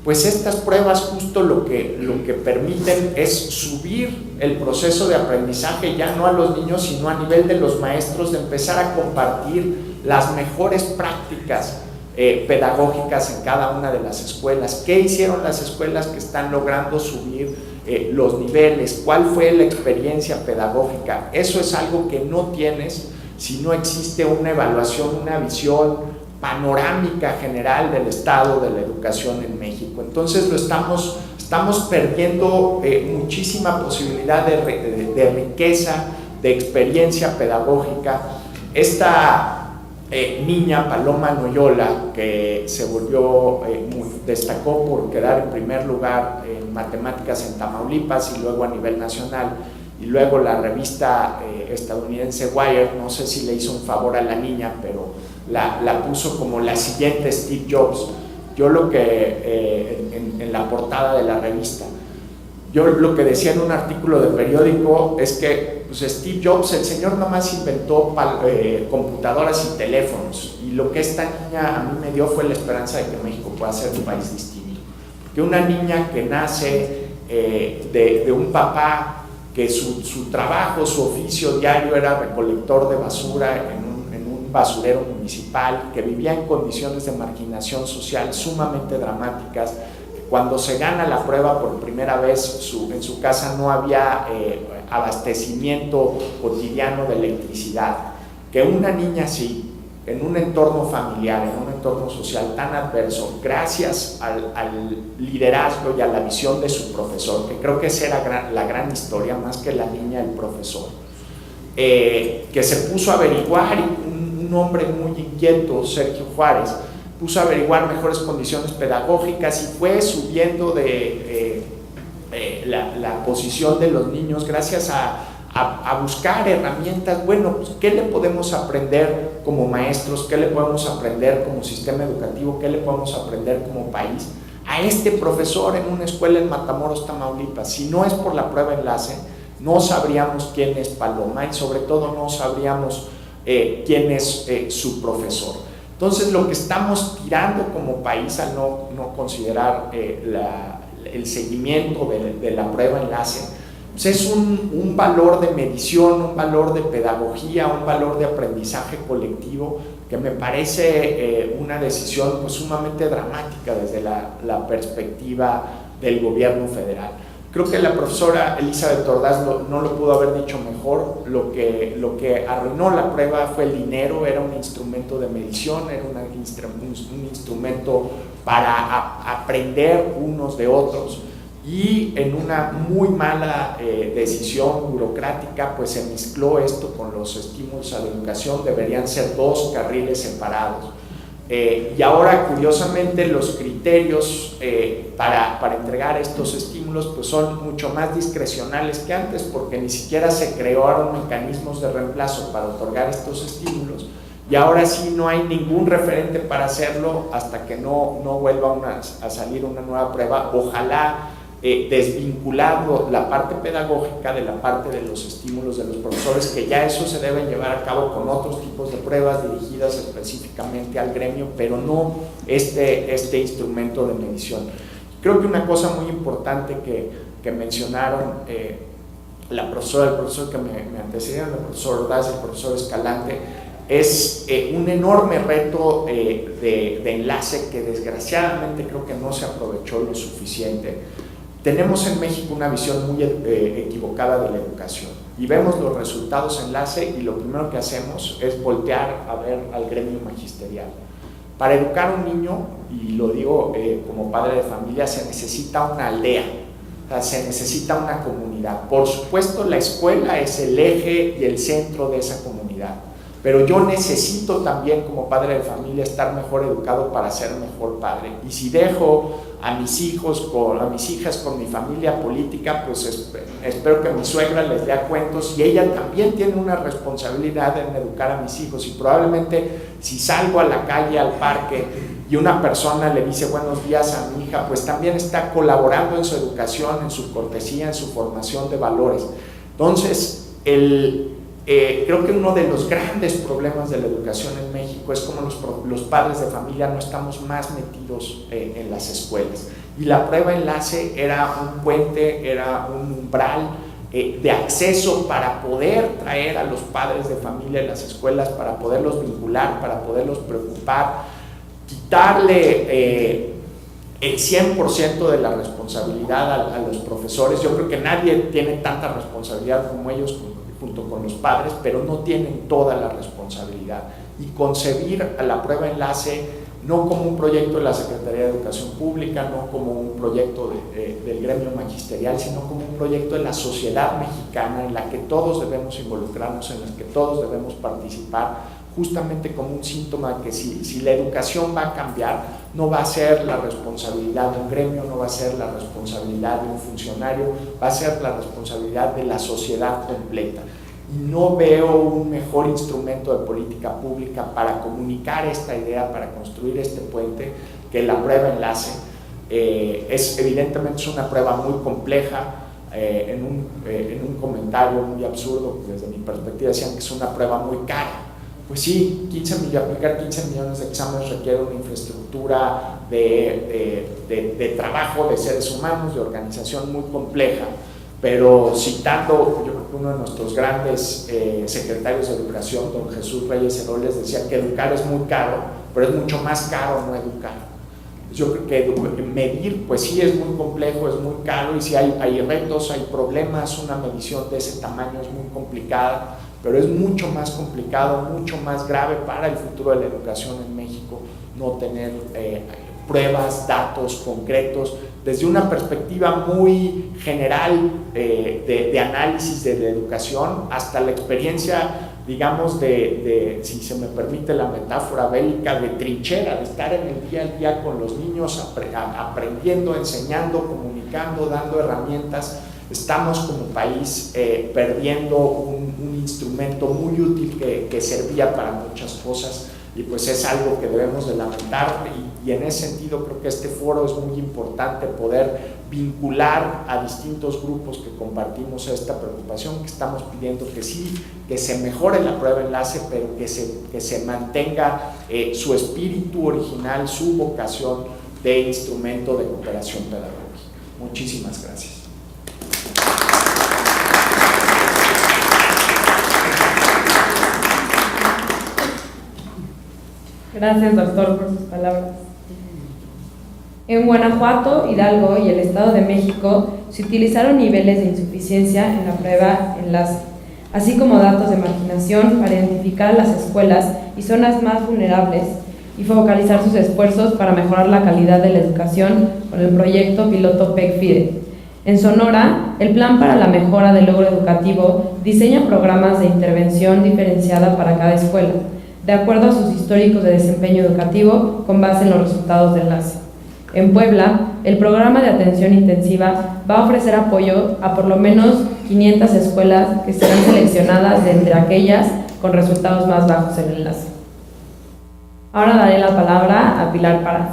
Pues estas pruebas justo lo que permiten es subir el proceso de aprendizaje, ya no a los niños, sino a nivel de los maestros, de empezar a compartir las mejores prácticas pedagógicas en cada una de las escuelas. ¿Qué hicieron las escuelas que están logrando subir los niveles? ¿Cuál fue la experiencia pedagógica? Eso es algo que no tienes si no existe una evaluación, una visión panorámica general del estado de la educación en México. Entonces estamos perdiendo muchísima posibilidad de riqueza, de experiencia pedagógica. Esta niña Paloma Noyola, que destacó por quedar en primer lugar en matemáticas en Tamaulipas y luego a nivel nacional, y luego la revista estadounidense Wired, no sé si le hizo un favor a la niña, pero la puso como la siguiente Steve Jobs. Yo lo que en la portada de la revista, yo lo que decía en un artículo de periódico es que pues Steve Jobs, el señor nomás inventó computadoras y teléfonos, y lo que esta niña a mí me dio fue la esperanza de que México pueda ser un país distinto. Que una niña que nace de un papá que su trabajo, su oficio diario era recolector de basura en un basurero municipal, que vivía en condiciones de marginación social sumamente dramáticas. Cuando se gana la prueba por primera vez, en su casa no había abastecimiento cotidiano de electricidad. Que una niña así, en un entorno familiar, en un entorno social tan adverso, gracias al liderazgo y a la visión de su profesor, que creo que esa era la gran historia, más que la niña, el profesor, que se puso a averiguar, un hombre muy inquieto, Sergio Juárez, puso a averiguar mejores condiciones pedagógicas y fue subiendo la posición de los niños gracias a buscar herramientas. Bueno, pues, ¿qué le podemos aprender como maestros? ¿Qué le podemos aprender como sistema educativo? ¿Qué le podemos aprender como país a este profesor en una escuela en Matamoros, Tamaulipas? Si no es por la prueba enlace, no sabríamos quién es Paloma y sobre todo no sabríamos quién es su profesor. Entonces, lo que estamos tirando como país al no considerar el seguimiento de la prueba enlace, pues es un valor de medición, un valor de pedagogía, un valor de aprendizaje colectivo que me parece una decisión pues, sumamente dramática desde la perspectiva del gobierno federal. Creo que la profesora Elizabeth Ordaz no lo pudo haber dicho mejor. Lo que arruinó la prueba fue el dinero, era un instrumento de medición, era un instrumento para aprender unos de otros, y en una muy mala decisión burocrática pues se mezcló esto con los estímulos a la educación. Deberían ser dos carriles separados. Y ahora, curiosamente, los criterios para entregar estos estímulos pues son mucho más discrecionales que antes, porque ni siquiera se crearon mecanismos de reemplazo para otorgar estos estímulos, y ahora sí no hay ningún referente para hacerlo hasta que no vuelva a salir una nueva prueba. Ojalá desvinculando la parte pedagógica de la parte de los estímulos de los profesores, que ya eso se debe llevar a cabo con otros tipos de pruebas dirigidas específicamente al gremio, pero no este instrumento de medición. Creo que una cosa muy importante que mencionaron el profesor que me antecedieron, el profesor Ordaz y el profesor Escalante, es un enorme reto de enlace que desgraciadamente creo que no se aprovechó lo suficiente. Tenemos en México una visión muy equivocada de la educación y vemos los resultados enlace y lo primero que hacemos es voltear a ver al gremio magisterial. Para educar a un niño, y lo digo como padre de familia, se necesita una aldea, o sea, se necesita una comunidad. Por supuesto, la escuela es el eje y el centro de esa comunidad, pero yo necesito también como padre de familia estar mejor educado para ser mejor padre. Y si dejo a mis hijos, a mis hijas con mi familia política, pues espero que mi suegra les dé cuentos y ella también tiene una responsabilidad en educar a mis hijos. Y probablemente si salgo a la calle, al parque, y una persona le dice buenos días a mi hija, pues también está colaborando en su educación, en su cortesía, en su formación de valores. Entonces, creo que uno de los grandes problemas de la educación en México es como los padres de familia no estamos más metidos en las escuelas. Y la prueba enlace era un puente, era un umbral de acceso para poder traer a los padres de familia en las escuelas, para poderlos vincular, para poderlos preocupar, quitarle el 100% de la responsabilidad a los profesores. Yo creo que nadie tiene tanta responsabilidad como ellos junto con los padres, pero no tienen toda la responsabilidad. Y concebir a la prueba enlace no como un proyecto de la Secretaría de Educación Pública, no como un proyecto del gremio magisterial, sino como un proyecto de la sociedad mexicana en la que todos debemos involucrarnos, en la que todos debemos participar, justamente como un síntoma de que si la educación va a cambiar, no va a ser la responsabilidad de un gremio, no va a ser la responsabilidad de un funcionario, va a ser la responsabilidad de la sociedad completa. Y no veo un mejor instrumento de política pública para comunicar esta idea, para construir este puente, que la prueba enlace. Evidentemente es una prueba muy compleja. En un comentario muy absurdo, desde mi perspectiva, decían que es una prueba muy cara. Pues sí, aplicar 15 millones de exámenes requiere una infraestructura de trabajo de seres humanos, de organización muy compleja, pero citando, yo creo que uno de nuestros grandes secretarios de educación, don Jesús Reyes Heroles, decía que educar es muy caro, pero es mucho más caro no educar. Yo creo que medir, pues sí es muy complejo, es muy caro, y si hay retos, hay problemas, una medición de ese tamaño es muy complicada, pero es mucho más complicado, mucho más grave para el futuro de la educación en México no tener pruebas, datos concretos, desde una perspectiva muy general de análisis de la educación hasta la experiencia, digamos, si se me permite la metáfora bélica, de trinchera, de estar en el día a día con los niños, aprendiendo, enseñando, comunicando, dando herramientas. Estamos como país perdiendo un instrumento muy útil que servía para muchas cosas, y pues es algo que debemos de lamentar, y en ese sentido creo que este foro es muy importante, poder vincular a distintos grupos que compartimos esta preocupación, que estamos pidiendo que sí, que se mejore la prueba enlace, pero que se mantenga su espíritu original, su vocación de instrumento de cooperación pedagógica. Muchísimas gracias. Gracias, doctor, por sus palabras. En Guanajuato, Hidalgo y el Estado de México se utilizaron niveles de insuficiencia en la prueba enlace, así como datos de marginación para identificar las escuelas y zonas más vulnerables y focalizar sus esfuerzos para mejorar la calidad de la educación con el proyecto piloto PEC-FIDE. En Sonora, el Plan para la Mejora del Logro Educativo diseña programas de intervención diferenciada para cada escuela, de acuerdo a sus históricos de desempeño educativo con base en los resultados de enlace. En Puebla, el programa de atención intensiva va a ofrecer apoyo a por lo menos 500 escuelas que serán seleccionadas de entre aquellas con resultados más bajos en el enlace. Ahora daré la palabra a Pilar Parás.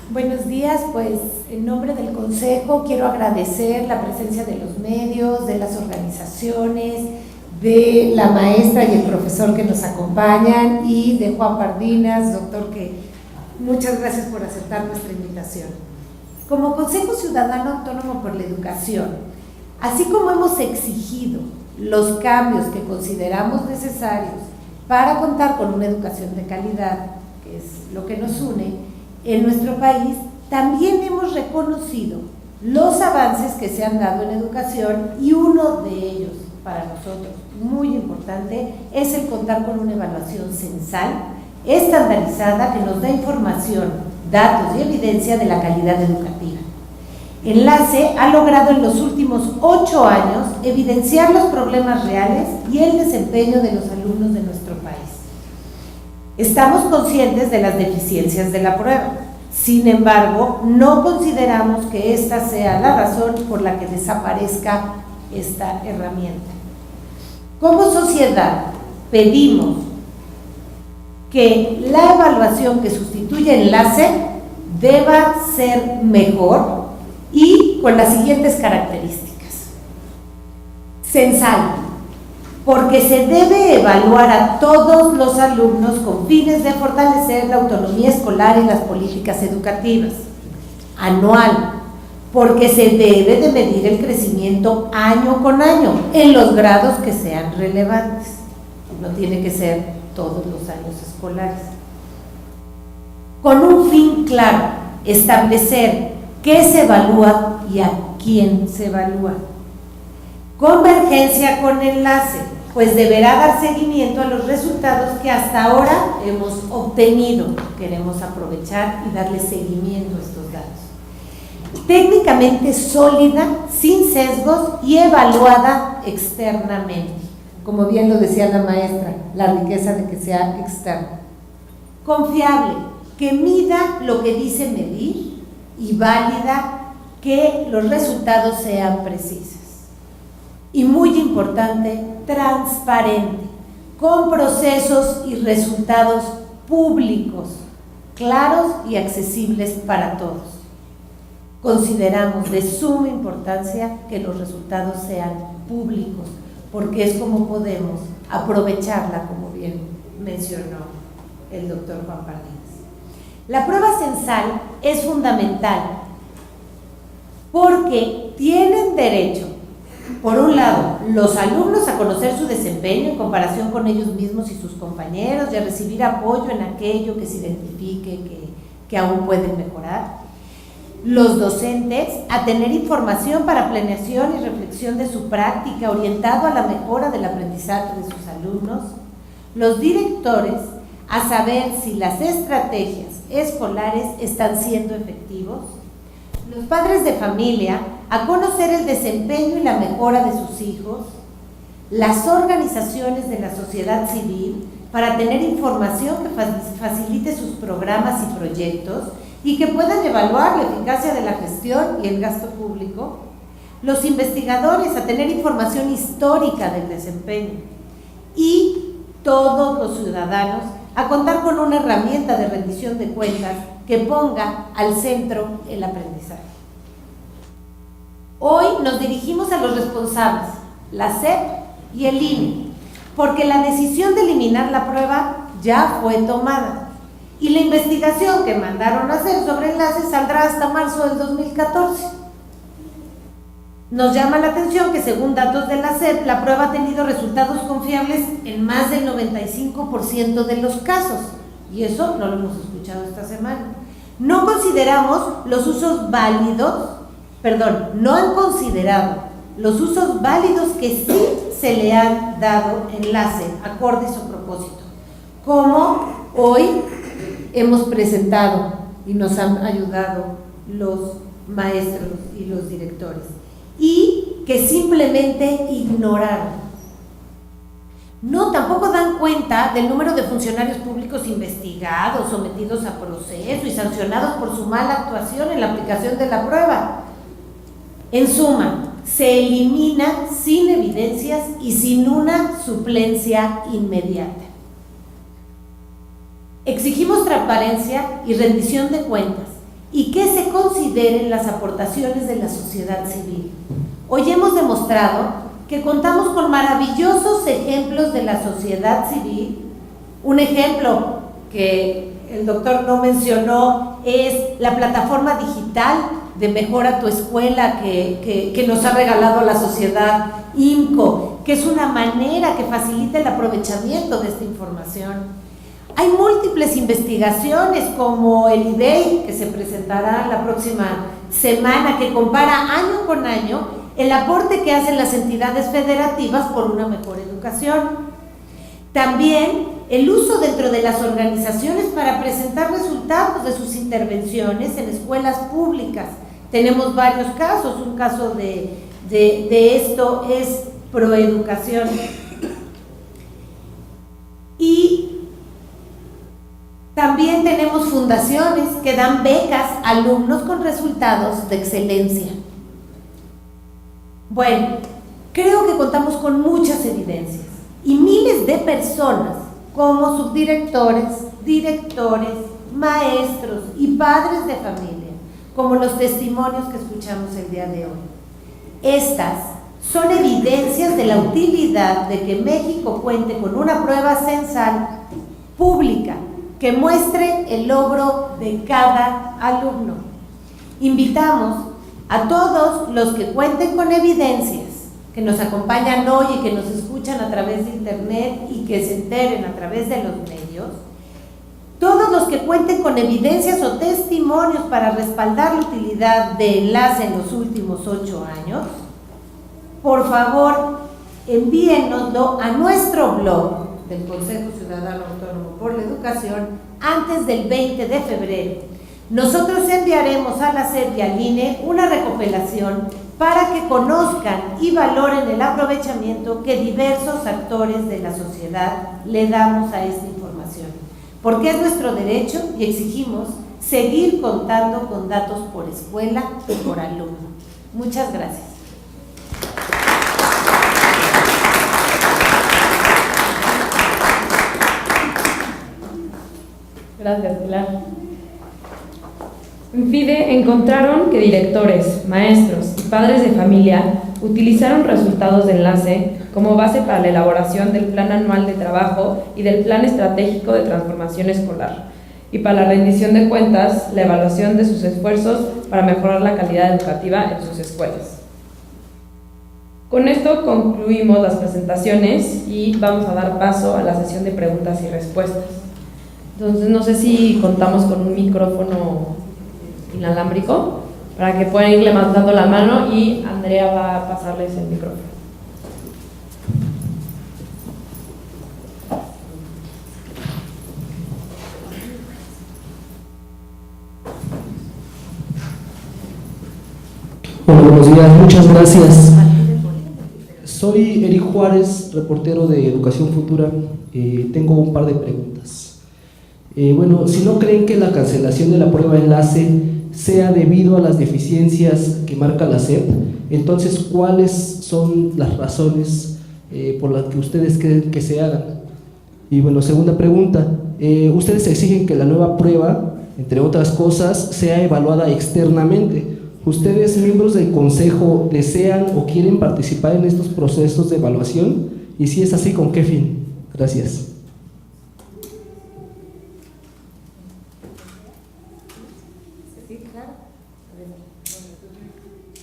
Buenos días, pues en nombre del Consejo quiero agradecer la presencia de los medios, de las organizaciones, de la maestra y el profesor que nos acompañan, y de Juan Pardinas, doctor, que muchas gracias por aceptar nuestra invitación. Como Consejo Ciudadano Autónomo por la Educación, Así como hemos exigido los cambios que consideramos necesarios para contar con una educación de calidad, que es lo que nos une en nuestro país, también hemos reconocido los avances que se han dado en educación, y uno de ellos, para nosotros muy importante, es el contar con una evaluación censal estandarizada que nos da información, datos y evidencia de la calidad educativa. Enlace ha logrado en los últimos 8 años evidenciar los problemas reales y el desempeño de los alumnos de nuestro país. Estamos conscientes de las deficiencias de la prueba. Sin embargo, no consideramos que esta sea la razón por la que desaparezca esta herramienta. Como sociedad, pedimos que la evaluación que sustituye Enlace deba ser mejor y con las siguientes características. Censal, porque se debe evaluar a todos los alumnos con fines de fortalecer la autonomía escolar y las políticas educativas. Anual, porque se debe de medir el crecimiento año con año en los grados que sean relevantes. No tiene que ser todos los años escolares. Con un fin claro, establecer qué se evalúa y a quién se evalúa. Convergencia con Enlace, pues deberá dar seguimiento a los resultados que hasta ahora hemos obtenido. Queremos aprovechar y darle seguimiento a estos datos. Técnicamente sólida, sin sesgos y evaluada externamente. Como bien lo decía la maestra, la riqueza de que sea externa. Confiable, que mida lo que dice medir y válida, que los resultados sean precisos. Y muy importante, transparente, con procesos y resultados públicos, claros y accesibles para todos. Consideramos de suma importancia que los resultados sean públicos, porque es como podemos aprovecharla, como bien mencionó el doctor Juan Pardines. La prueba censal es fundamental porque tienen derecho, por un lado, los alumnos a conocer su desempeño en comparación con ellos mismos y sus compañeros, y a recibir apoyo en aquello que se identifique que aún pueden mejorar. Los docentes a tener información para planeación y reflexión de su práctica orientado a la mejora del aprendizaje de sus alumnos. Los directores a saber si las estrategias escolares están siendo efectivos. Los padres de familia a conocer el desempeño y la mejora de sus hijos. Las organizaciones de la sociedad civil para tener información que facilite sus programas y proyectos y que puedan evaluar la eficacia de la gestión y el gasto público. Los investigadores a tener información histórica del desempeño, y todos los ciudadanos a contar con una herramienta de rendición de cuentas que ponga al centro el aprendizaje. Hoy nos dirigimos a los responsables, la SEP y el INE, porque la decisión de eliminar la prueba ya fue tomada. Y la investigación que mandaron a hacer sobre Enlace saldrá hasta marzo del 2014. Nos llama la atención que, según datos de la SEP, la prueba ha tenido resultados confiables en más del 95% de los casos. Y eso no lo hemos escuchado esta semana. No consideramos los usos válidos, no han considerado los usos válidos que sí se le han dado Enlace, acorde a su propósito. Como hoy hemos presentado y nos han ayudado los maestros y los directores, y que simplemente ignoraron. No, tampoco dan cuenta del número de funcionarios públicos investigados, sometidos a proceso y sancionados por su mala actuación en la aplicación de la prueba. En suma, se elimina sin evidencias y sin una suplencia inmediata. Exigimos transparencia y rendición de cuentas y que se consideren las aportaciones de la sociedad civil. Hoy hemos demostrado que contamos con maravillosos ejemplos de la sociedad civil. Un ejemplo que el doctor no mencionó es la plataforma digital de Mejora tu Escuela que nos ha regalado la sociedad IMCO, que es una manera que facilita el aprovechamiento de esta información. Hay múltiples investigaciones como el IDEI, que se presentará la próxima semana, que compara año con año el aporte que hacen las entidades federativas por una mejor educación. También el uso dentro de las organizaciones para presentar resultados de sus intervenciones en escuelas públicas. Tenemos varios casos, un caso de esto es Proeducación. Y también tenemos fundaciones que dan becas a alumnos con resultados de excelencia. Bueno, creo que contamos con muchas evidencias y miles de personas como subdirectores, directores, maestros y padres de familia, como los testimonios que escuchamos el día de hoy. Estas son evidencias de la utilidad de que México cuente con una prueba censal pública que muestre el logro de cada alumno. Invitamos a todos los que cuenten con evidencias, que nos acompañan hoy y que nos escuchan a través de internet y que se enteren a través de los medios, todos los que cuenten con evidencias o testimonios para respaldar la utilidad de Enlace en los últimos 8 años, por favor, envíennoslo a nuestro blog del Consejo Ciudadano Autónomo por la Educación antes del 20 de febrero. Nosotros enviaremos a la SEP y al INE una recopilación para que conozcan y valoren el aprovechamiento que diversos actores de la sociedad le damos a esta información, porque es nuestro derecho y exigimos seguir contando con datos por escuela y por alumno. Muchas gracias. Gracias, Pilar. En FIDE encontraron que directores, maestros y padres de familia utilizaron resultados de Enlace como base para la elaboración del Plan Anual de Trabajo y del Plan Estratégico de Transformación Escolar, y para la rendición de cuentas, la evaluación de sus esfuerzos para mejorar la calidad educativa en sus escuelas. Con esto concluimos las presentaciones y vamos a dar paso a la sesión de preguntas y respuestas. Entonces, no sé si contamos con un micrófono inalámbrico para que puedan ir levantando la mano y Andrea va a pasarles el micrófono. Hola, buenos días, muchas gracias. Soy Eric Juárez, reportero de Educación Futura. Tengo un par de preguntas. Bueno, si no creen que la cancelación de la prueba Enlace sea debido a las deficiencias que marca la SEP, entonces, ¿cuáles son las razones por las que ustedes creen que se hagan? Y bueno, segunda pregunta, ustedes exigen que la nueva prueba, entre otras cosas, sea evaluada externamente. ¿Ustedes, miembros del Consejo, desean o quieren participar en estos procesos de evaluación? Y si es así, ¿con qué fin? Gracias.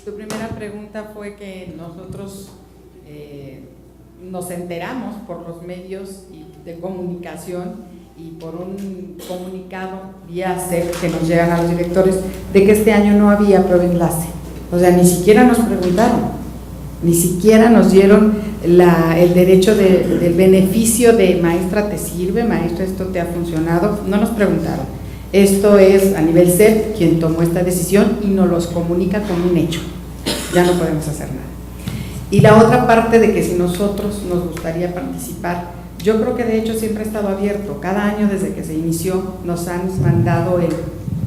Tu primera pregunta fue que nosotros nos enteramos por los medios de comunicación y por un comunicado vía SEP que nos llegan a los directores de que este año no había prueba Enlace. O sea, ni siquiera nos preguntaron, ni siquiera nos dieron el derecho del beneficio de maestra, ¿te sirve? Maestra, ¿esto te ha funcionado? No nos preguntaron. Esto es a nivel SEP quien tomó esta decisión y nos los comunica como un hecho. Ya no podemos hacer nada. Y la otra parte de que si nosotros nos gustaría participar, yo creo que de hecho siempre ha estado abierto. Cada año desde que se inició nos han mandado el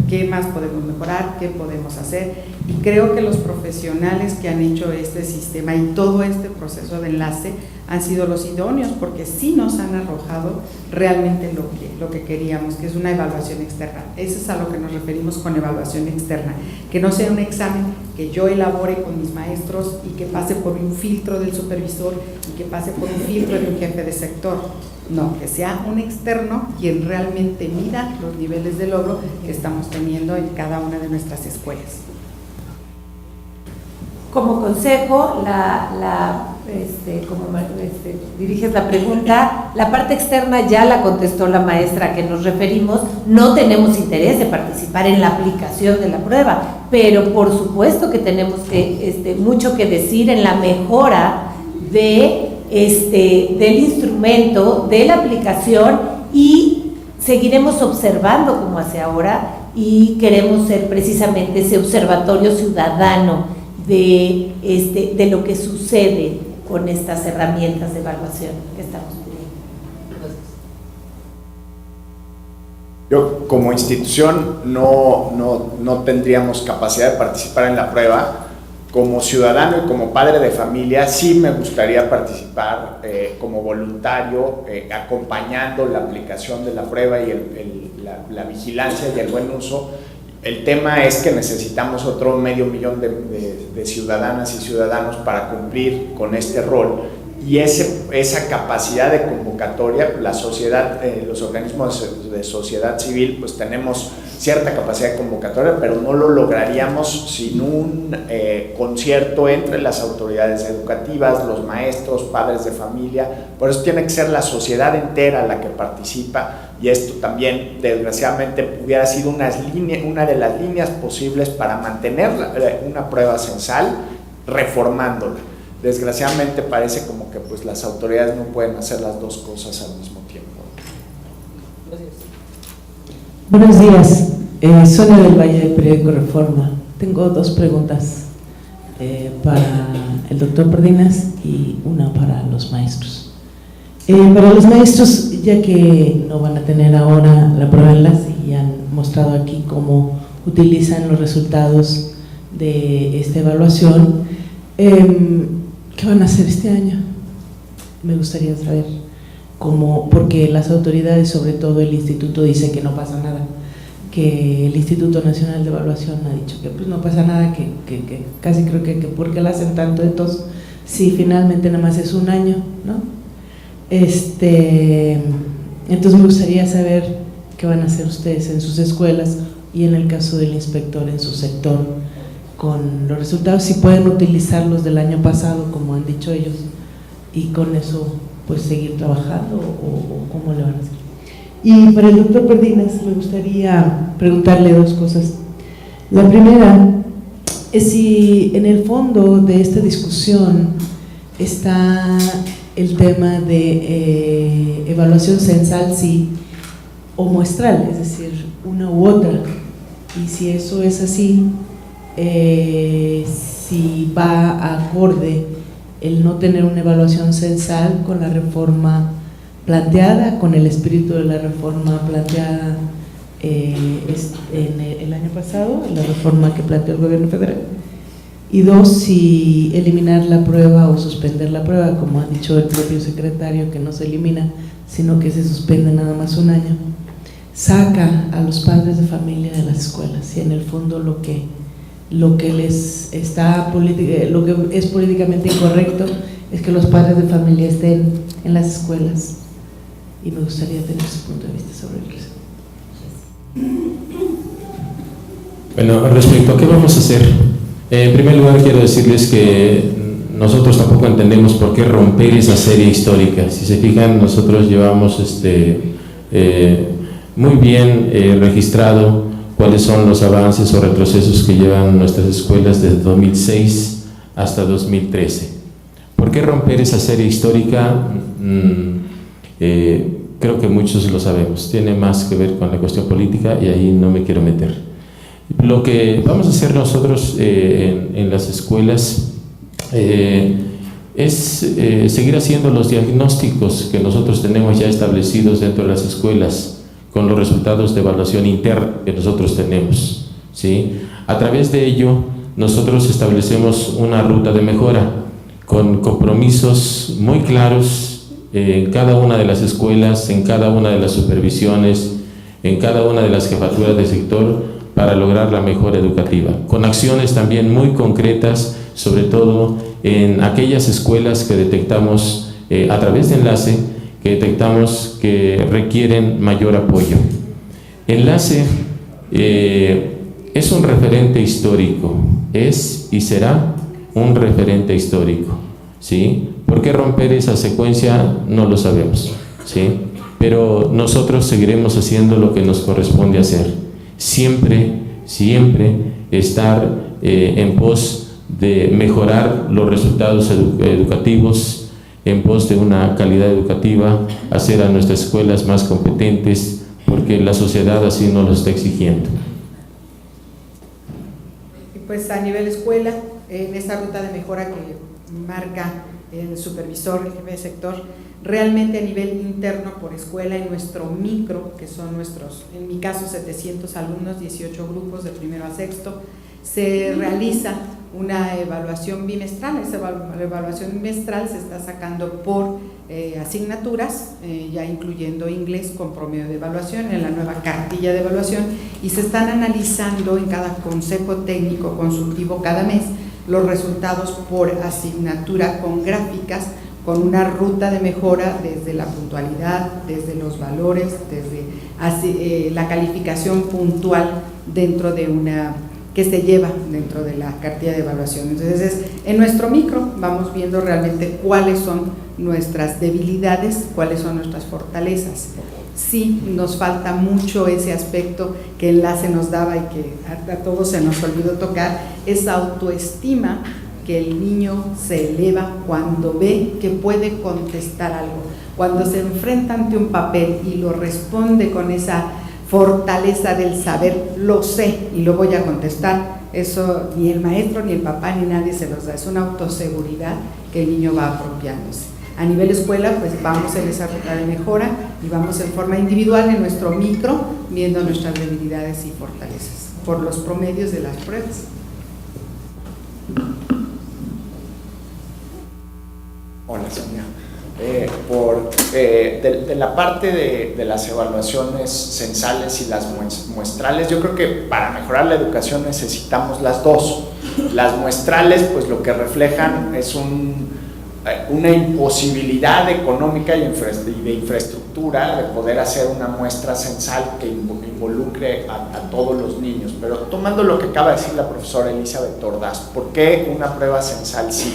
qué más podemos mejorar, qué podemos hacer, y creo que los profesionales que han hecho este sistema y todo este proceso de Enlace han sido los idóneos, porque sí nos han arrojado realmente lo que queríamos, que es una evaluación externa. Eso es a lo que nos referimos con evaluación externa, que no sea un examen que yo elabore con mis maestros y que pase por un filtro del supervisor y que pase por un filtro de un jefe de sector. No, que sea un externo quien realmente mida los niveles de logro que estamos teniendo en cada una de nuestras escuelas. Como consejo, como diriges la pregunta, la parte externa ya la contestó la maestra a que nos referimos. No tenemos interés de participar en la aplicación de la prueba, pero por supuesto que tenemos mucho que decir en la mejora del instrumento, de la aplicación, y seguiremos observando como hace ahora, y queremos ser precisamente ese observatorio ciudadano de lo que sucede con estas herramientas de evaluación que estamos teniendo. Yo, como institución, no tendríamos capacidad de participar en la prueba. Como ciudadano y como padre de familia, sí me gustaría participar como voluntario, acompañando la aplicación de la prueba y la vigilancia y el buen uso. El tema es que necesitamos otro 500,000 de ciudadanas y ciudadanos para cumplir con este rol, y esa capacidad de convocatoria, la sociedad, los organismos de sociedad civil, pues tenemos cierta capacidad de convocatoria, pero no lo lograríamos sin un concierto entre las autoridades educativas, los maestros, padres de familia. Por eso tiene que ser la sociedad entera la que participa, y esto también desgraciadamente hubiera sido una de las líneas posibles para mantener una prueba censal, reformándola. Desgraciadamente parece como que pues las autoridades no pueden hacer las dos cosas al mismo tiempo. Gracias. Buenos días, Sonia del Valle del periódico Reforma. Tengo dos preguntas para el doctor Perdinas y una para los maestros. Para los maestros, ya que no van a tener ahora la prueba enlace y han mostrado aquí cómo utilizan los resultados de esta evaluación, ¿qué van a hacer este año? Me gustaría saber cómo, porque las autoridades, sobre todo el instituto, dice que no pasa nada, que el Instituto Nacional de Evaluación ha dicho que pues no pasa nada, que casi creo que ¿por qué la hacen tanto de tos? Si finalmente nada más es un año, ¿no? Entonces me gustaría saber qué van a hacer ustedes en sus escuelas y en el caso del inspector en su sector con los resultados, si pueden utilizarlos del año pasado como han dicho ellos, y con eso pues seguir trabajando, o cómo le van a hacer. Y para el doctor Perdinas me gustaría preguntarle dos cosas. La primera es si en el fondo de esta discusión está el tema de evaluación censal sí o muestral, es decir, una u otra, y si eso es así, si va acorde el no tener una evaluación censal con la reforma planteada, con el espíritu de la reforma planteada en el año pasado, la reforma que planteó el gobierno federal. Y dos, si eliminar la prueba o suspender la prueba, como ha dicho el propio secretario, que no se elimina, sino que se suspende nada más un año, saca a los padres de familia de las escuelas, y en el fondo lo que les está lo que es políticamente incorrecto es que los padres de familia estén en las escuelas, y me gustaría tener su punto de vista sobre eso. Bueno, respecto a qué vamos a hacer, en primer lugar quiero decirles que nosotros tampoco entendemos por qué romper esa serie histórica. Si se fijan, nosotros llevamos muy bien registrado cuáles son los avances o retrocesos que llevan nuestras escuelas desde 2006 hasta 2013. ¿Por qué romper esa serie histórica? Creo que muchos lo sabemos, tiene más que ver con la cuestión política y ahí no me quiero meter. Lo que vamos a hacer nosotros en las escuelas es seguir haciendo los diagnósticos que nosotros tenemos ya establecidos dentro de las escuelas con los resultados de evaluación interna que nosotros tenemos, ¿sí? A través de ello nosotros establecemos una ruta de mejora con compromisos muy claros en cada una de las escuelas, en cada una de las supervisiones, en cada una de las jefaturas de sector, para lograr la mejora educativa, con acciones también muy concretas, sobre todo en aquellas escuelas que detectamos a través de enlace, que detectamos que requieren mayor apoyo. Enlace es un referente histórico, es y será un referente histórico, ¿sí? ¿Por qué romper esa secuencia? No lo sabemos, ¿sí? Pero nosotros seguiremos haciendo lo que nos corresponde hacer. Siempre estar en pos de mejorar los resultados educativos, en pos de una calidad educativa, hacer a nuestras escuelas más competentes, porque la sociedad así nos lo está exigiendo. Y pues a nivel escuela, en esta ruta de mejora que marca el supervisor, el jefe de sector, realmente a nivel interno por escuela, en nuestro micro, que son nuestros, en mi caso 700 alumnos, 18 grupos de primero a sexto, se realiza una evaluación bimestral. Esa evaluación bimestral se está sacando por asignaturas, ya incluyendo inglés con promedio de evaluación en la nueva cartilla de evaluación, y se están analizando en cada consejo técnico consultivo cada mes los resultados por asignatura con gráficas, con una ruta de mejora desde la puntualidad, desde los valores, desde la calificación puntual dentro de una que se lleva dentro de la cartilla de evaluación. Entonces, en nuestro micro vamos viendo realmente cuáles son nuestras debilidades, cuáles son nuestras fortalezas. Sí, nos falta mucho ese aspecto que Enlace nos daba y que a todos se nos olvidó tocar, esa autoestima que el niño se eleva cuando ve que puede contestar algo, cuando se enfrenta ante un papel y lo responde con esa fortaleza del saber, lo sé y lo voy a contestar. Eso ni el maestro, ni el papá, ni nadie se los da, es una autoseguridad que el niño va apropiándose. A nivel escuela, pues vamos en esa ruta de mejora y vamos en forma individual en nuestro micro, viendo nuestras debilidades y fortalezas por los promedios de las pruebas. Hola, Sonia. De la parte de las evaluaciones censales y las muestrales, yo creo que para mejorar la educación necesitamos las dos. Las muestrales, pues lo que reflejan es una imposibilidad económica y de infraestructura de poder hacer una muestra censal que involucre a todos los niños. Pero tomando lo que acaba de decir la profesora Elizabeth Ordaz, ¿por qué una prueba censal sí?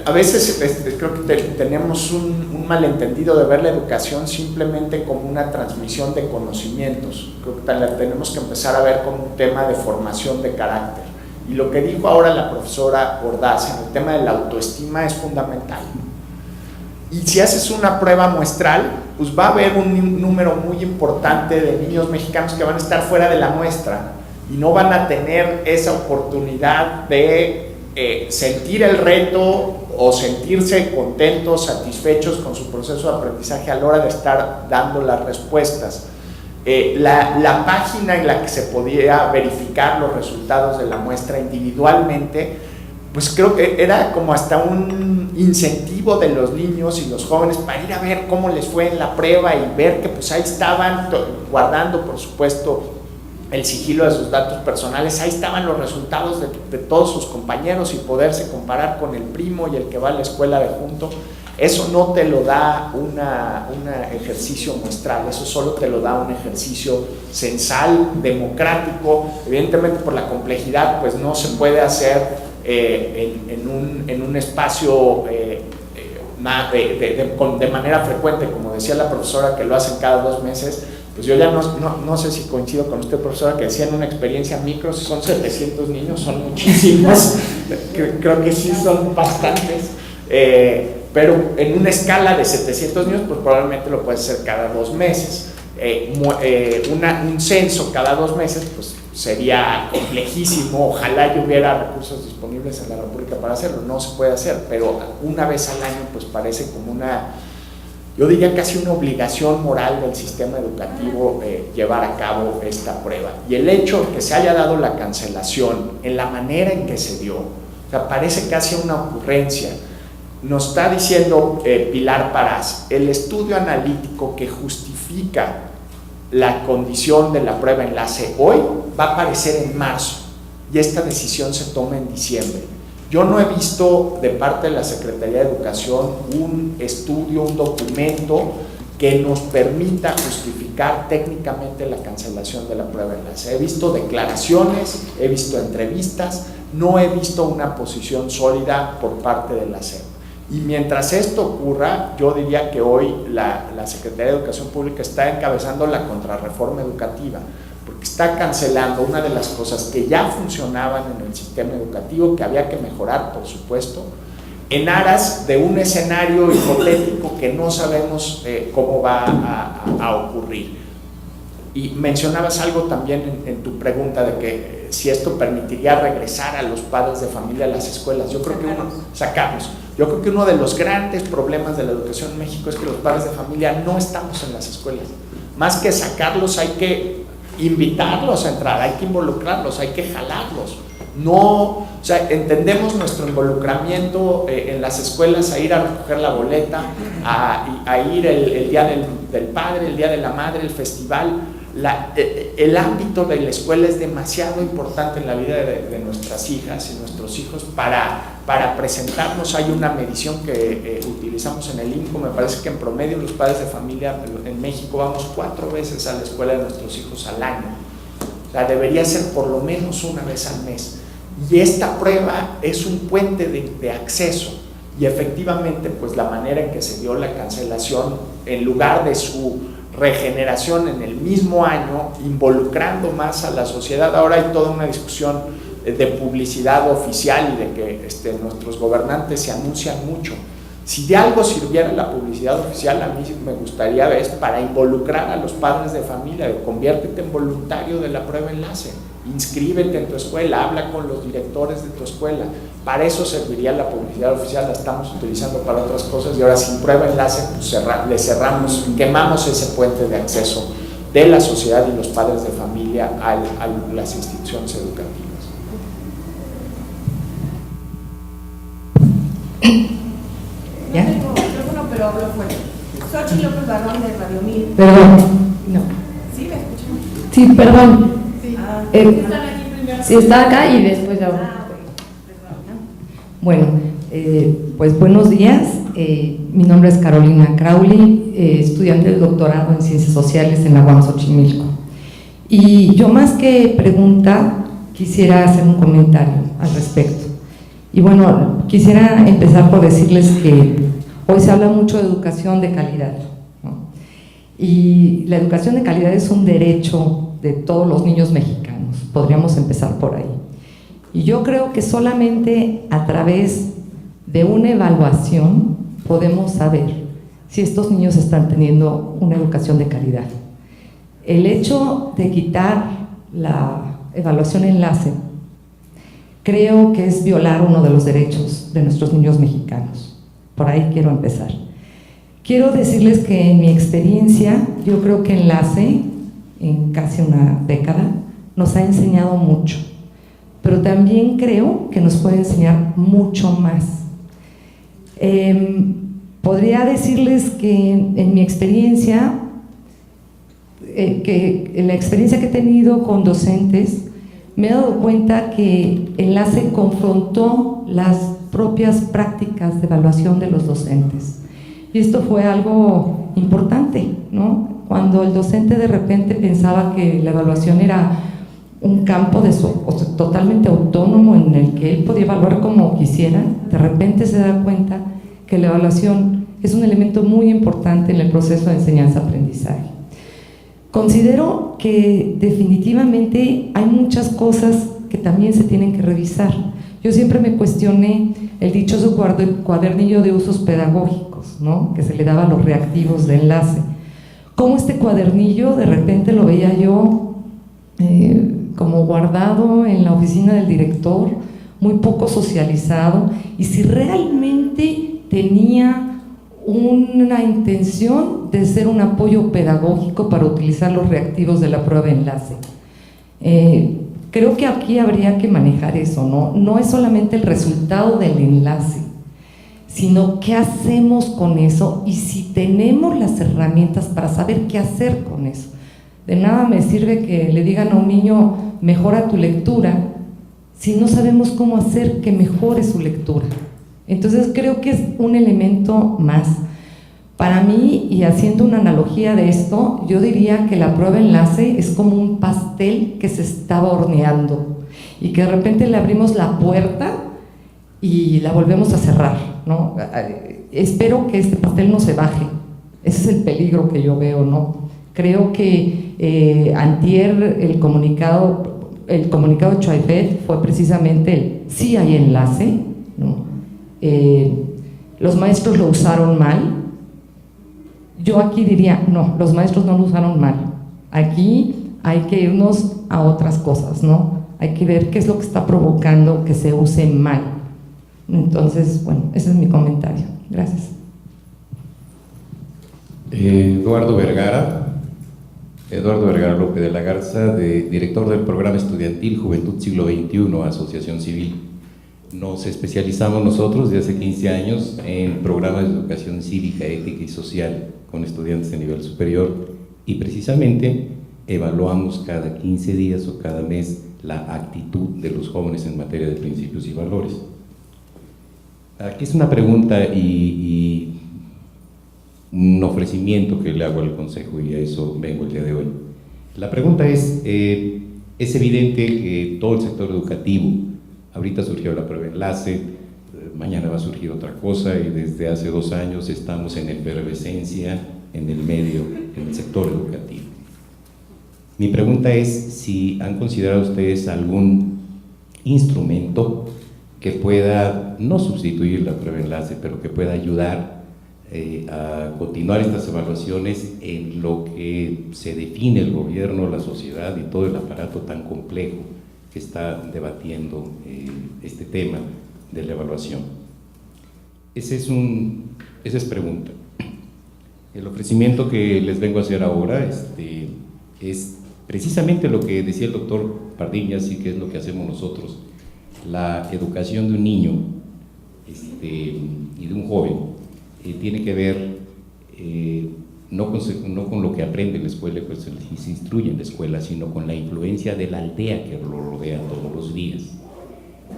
A veces creo que tenemos un malentendido de ver la educación simplemente como una transmisión de conocimientos. Creo que la tenemos que empezar a ver como un tema de formación de carácter. Y lo que dijo ahora la profesora Ordaz en el tema de la autoestima es fundamental. Y si haces una prueba muestral, pues va a haber un número muy importante de niños mexicanos que van a estar fuera de la muestra y no van a tener esa oportunidad de sentir el reto o sentirse contentos, satisfechos con su proceso de aprendizaje a la hora de estar dando las respuestas. La página en la que se podía verificar los resultados de la muestra individualmente, pues creo que era como hasta un incentivo de los niños y los jóvenes para ir a ver cómo les fue en la prueba y ver que pues ahí estaban guardando, por supuesto, el sigilo de sus datos personales, ahí estaban los resultados de todos sus compañeros y poderse comparar con el primo y el que va a la escuela de junto. Eso no te lo da un ejercicio muestral, eso solo te lo da un ejercicio censal, democrático. Evidentemente por la complejidad pues no se puede hacer en un espacio de manera frecuente, como decía la profesora que lo hacen cada 2 meses. Pues yo ya no sé si coincido con usted, profesora, que decía en una experiencia micro, si son 700 niños, son muchísimos, creo que sí son bastantes, pero en una escala de 700 niños, pues probablemente lo puedes hacer cada 2 meses. Un censo cada 2 meses, pues sería complejísimo, ojalá yo hubiera recursos disponibles en la República para hacerlo, no se puede hacer, pero una vez al año pues parece como yo diría casi una obligación moral del sistema educativo llevar a cabo esta prueba. Y el hecho de que se haya dado la cancelación en la manera en que se dio, o sea, parece casi una ocurrencia. Nos está diciendo Pilar Parás, el estudio analítico que justifica la condición de la prueba enlace hoy va a aparecer en marzo y esta decisión se toma en diciembre. Yo no he visto de parte de la Secretaría de Educación un estudio, un documento que nos permita justificar técnicamente la cancelación de la prueba enlace. He visto declaraciones, he visto entrevistas, no he visto una posición sólida por parte de la SEP. Y mientras esto ocurra, yo diría que hoy la Secretaría de Educación Pública está encabezando la contrarreforma educativa, porque está cancelando una de las cosas que ya funcionaban en el sistema educativo, que había que mejorar, por supuesto, en aras de un escenario hipotético que no sabemos cómo va a ocurrir. Y mencionabas algo también en tu pregunta de que si esto permitiría regresar a los padres de familia a las escuelas. Yo creo que Yo creo que uno de los grandes problemas de la educación en México es que los padres de familia no estamos en las escuelas. Más que sacarlos, hay que invitarlos a entrar, hay que involucrarlos, hay que jalarlos. No, o sea, entendemos nuestro involucramiento en las escuelas, a ir a recoger la boleta, a ir el día del padre, el día de la madre, el festival. El ámbito de la escuela es demasiado importante en la vida de nuestras hijas y nuestros hijos para presentarnos. Hay una medición que utilizamos en el INCO, me parece que en promedio los padres de familia en México vamos 4 veces a la escuela de nuestros hijos al año. O sea, debería ser por lo menos una vez al mes. Y esta prueba es un puente de acceso, y efectivamente pues la manera en que se dio la cancelación, en lugar de su regeneración en el mismo año, involucrando más a la sociedad, ahora hay toda una discusión de publicidad oficial y de que nuestros gobernantes se anuncian mucho. Si de algo sirviera la publicidad oficial, a mí me gustaría ver, es para involucrar a los padres de familia, conviértete en voluntario de la prueba enlace, inscríbete en tu escuela, habla con los directores de tu escuela. Para eso serviría la publicidad oficial, la estamos utilizando para otras cosas, y ahora sin prueba enlace pues le cerramos, quemamos ese puente de acceso de la sociedad y los padres de familia a las instituciones educativas. ¿Ya? Pero hablo fuerte. Xochitl López Barrón de Radio 1000. Perdón. No. ¿Sí me escuchan? Sí, perdón. Sí. Están aquí primero. Sí, está acá y después ya. Bueno, pues buenos días. Mi nombre es Carolina Crowley, estudiante del doctorado en Ciencias Sociales en la UAM Xochimilco. Y yo, más que pregunta, quisiera hacer un comentario al respecto. Y bueno, quisiera empezar por decirles que hoy se habla mucho de educación de calidad, ¿no? Y la educación de calidad es un derecho de todos los niños mexicanos, podríamos empezar por ahí. Y yo creo que solamente a través de una evaluación podemos saber si estos niños están teniendo una educación de calidad. El hecho de quitar la evaluación enlace creo que es violar uno de los derechos de nuestros niños mexicanos. Por ahí quiero empezar. Quiero decirles que en mi experiencia, yo creo que Enlace, en casi una década, nos ha enseñado mucho, pero también creo que nos puede enseñar mucho más. Podría decirles que en mi experiencia, que en la experiencia que he tenido con docentes, me he dado cuenta que Enlace confrontó las propias prácticas de evaluación de los docentes. Y esto fue algo importante, ¿no? Cuando el docente de repente pensaba que la evaluación era un campo totalmente autónomo en el que él podía evaluar como quisiera, de repente se da cuenta que la evaluación es un elemento muy importante en el proceso de enseñanza-aprendizaje. Considero que definitivamente hay muchas cosas que también se tienen que revisar. Yo siempre me cuestioné el dichoso cuadernillo de usos pedagógicos, ¿no?, que se le daba a los reactivos de Enlace. Cómo este cuadernillo de repente lo veía yo como guardado en la oficina del director, muy poco socializado, y si realmente tenía una intención de ser un apoyo pedagógico para utilizar los reactivos de la prueba enlace. Creo que aquí habría que manejar eso, ¿no? No es solamente el resultado del enlace, sino qué hacemos con eso y si tenemos las herramientas para saber qué hacer con eso. De nada me sirve que le digan a un niño, mejora tu lectura, si no sabemos cómo hacer que mejore su lectura. Entonces creo que es un elemento más. Para mí, y haciendo una analogía de esto, yo diría que la prueba enlace es como un pastel que se estaba horneando y que de repente le abrimos la puerta y la volvemos a cerrar, ¿no? Espero que este pastel no se baje. Ese es el peligro que yo veo, ¿no? Creo que antier el comunicado de Choaifet fue precisamente el sí hay enlace, ¿no? Los maestros lo usaron mal. Yo aquí diría, no, los maestros no lo usaron mal. Aquí hay que irnos a otras cosas, ¿no? Hay que ver qué es lo que está provocando que se use mal. Entonces, bueno, ese es mi comentario. Gracias. Eduardo Vergara López de la Garza, director del programa estudiantil Juventud Siglo XXI, Asociación Civil. Nos especializamos nosotros desde hace 15 años en programas de educación cívica, ética y social con estudiantes de nivel superior, y precisamente evaluamos cada 15 días o cada mes la actitud de los jóvenes en materia de principios y valores. Aquí es una pregunta y un ofrecimiento que le hago al Consejo, y a eso vengo el día de hoy. La pregunta es evidente que todo el sector educativo, ahorita surgió la prueba enlace, mañana va a surgir otra cosa, y desde hace 2 años estamos en efervescencia en el medio, en el sector educativo. Mi pregunta es si han considerado ustedes algún instrumento que pueda no sustituir la prueba enlace, pero que pueda ayudar a continuar estas evaluaciones en lo que se define el gobierno, la sociedad y todo el aparato tan complejo que está debatiendo este tema de la evaluación. Esa es pregunta. El ofrecimiento que les vengo a hacer ahora es precisamente lo que decía el doctor Pardiñas, y que es lo que hacemos nosotros. La educación de un niño y de un joven tiene que ver no con lo que aprende en la escuela, pues se instruye en la escuela, sino con la influencia de la aldea que lo rodea todos los días.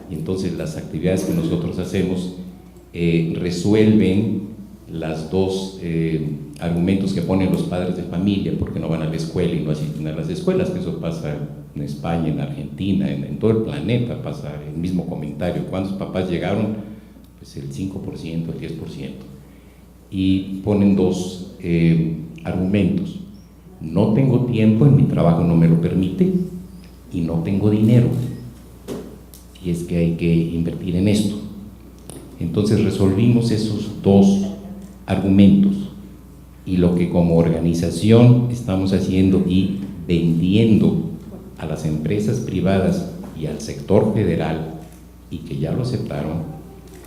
Y entonces las actividades que nosotros hacemos resuelven las dos argumentos que ponen los padres de familia, porque no van a la escuela y no asisten a las escuelas, que eso pasa en España, en Argentina, en todo el planeta pasa el mismo comentario. ¿Cuántos papás llegaron? Pues el 5%, el 10%. Y ponen dos argumentos: no tengo tiempo, en mi trabajo no me lo permite, y no tengo dinero, y es que hay que invertir en esto. Entonces resolvimos esos dos argumentos, y lo que como organización estamos haciendo y vendiendo a las empresas privadas y al sector federal, y que ya lo aceptaron,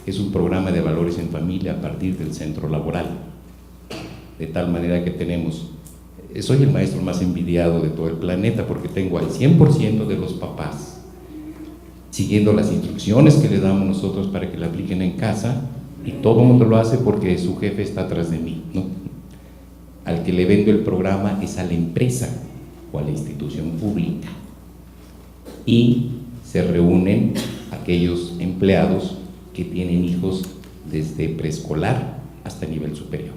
es un programa de valores en familia a partir del centro laboral, de tal manera que soy el maestro más envidiado de todo el planeta, porque tengo al 100% de los papás siguiendo las instrucciones que les damos nosotros para que la apliquen en casa, y todo el mundo lo hace porque su jefe está atrás de mí, ¿no? Al que le vendo el programa es a la empresa o a la institución pública, y se reúnen aquellos empleados que tienen hijos desde preescolar hasta nivel superior.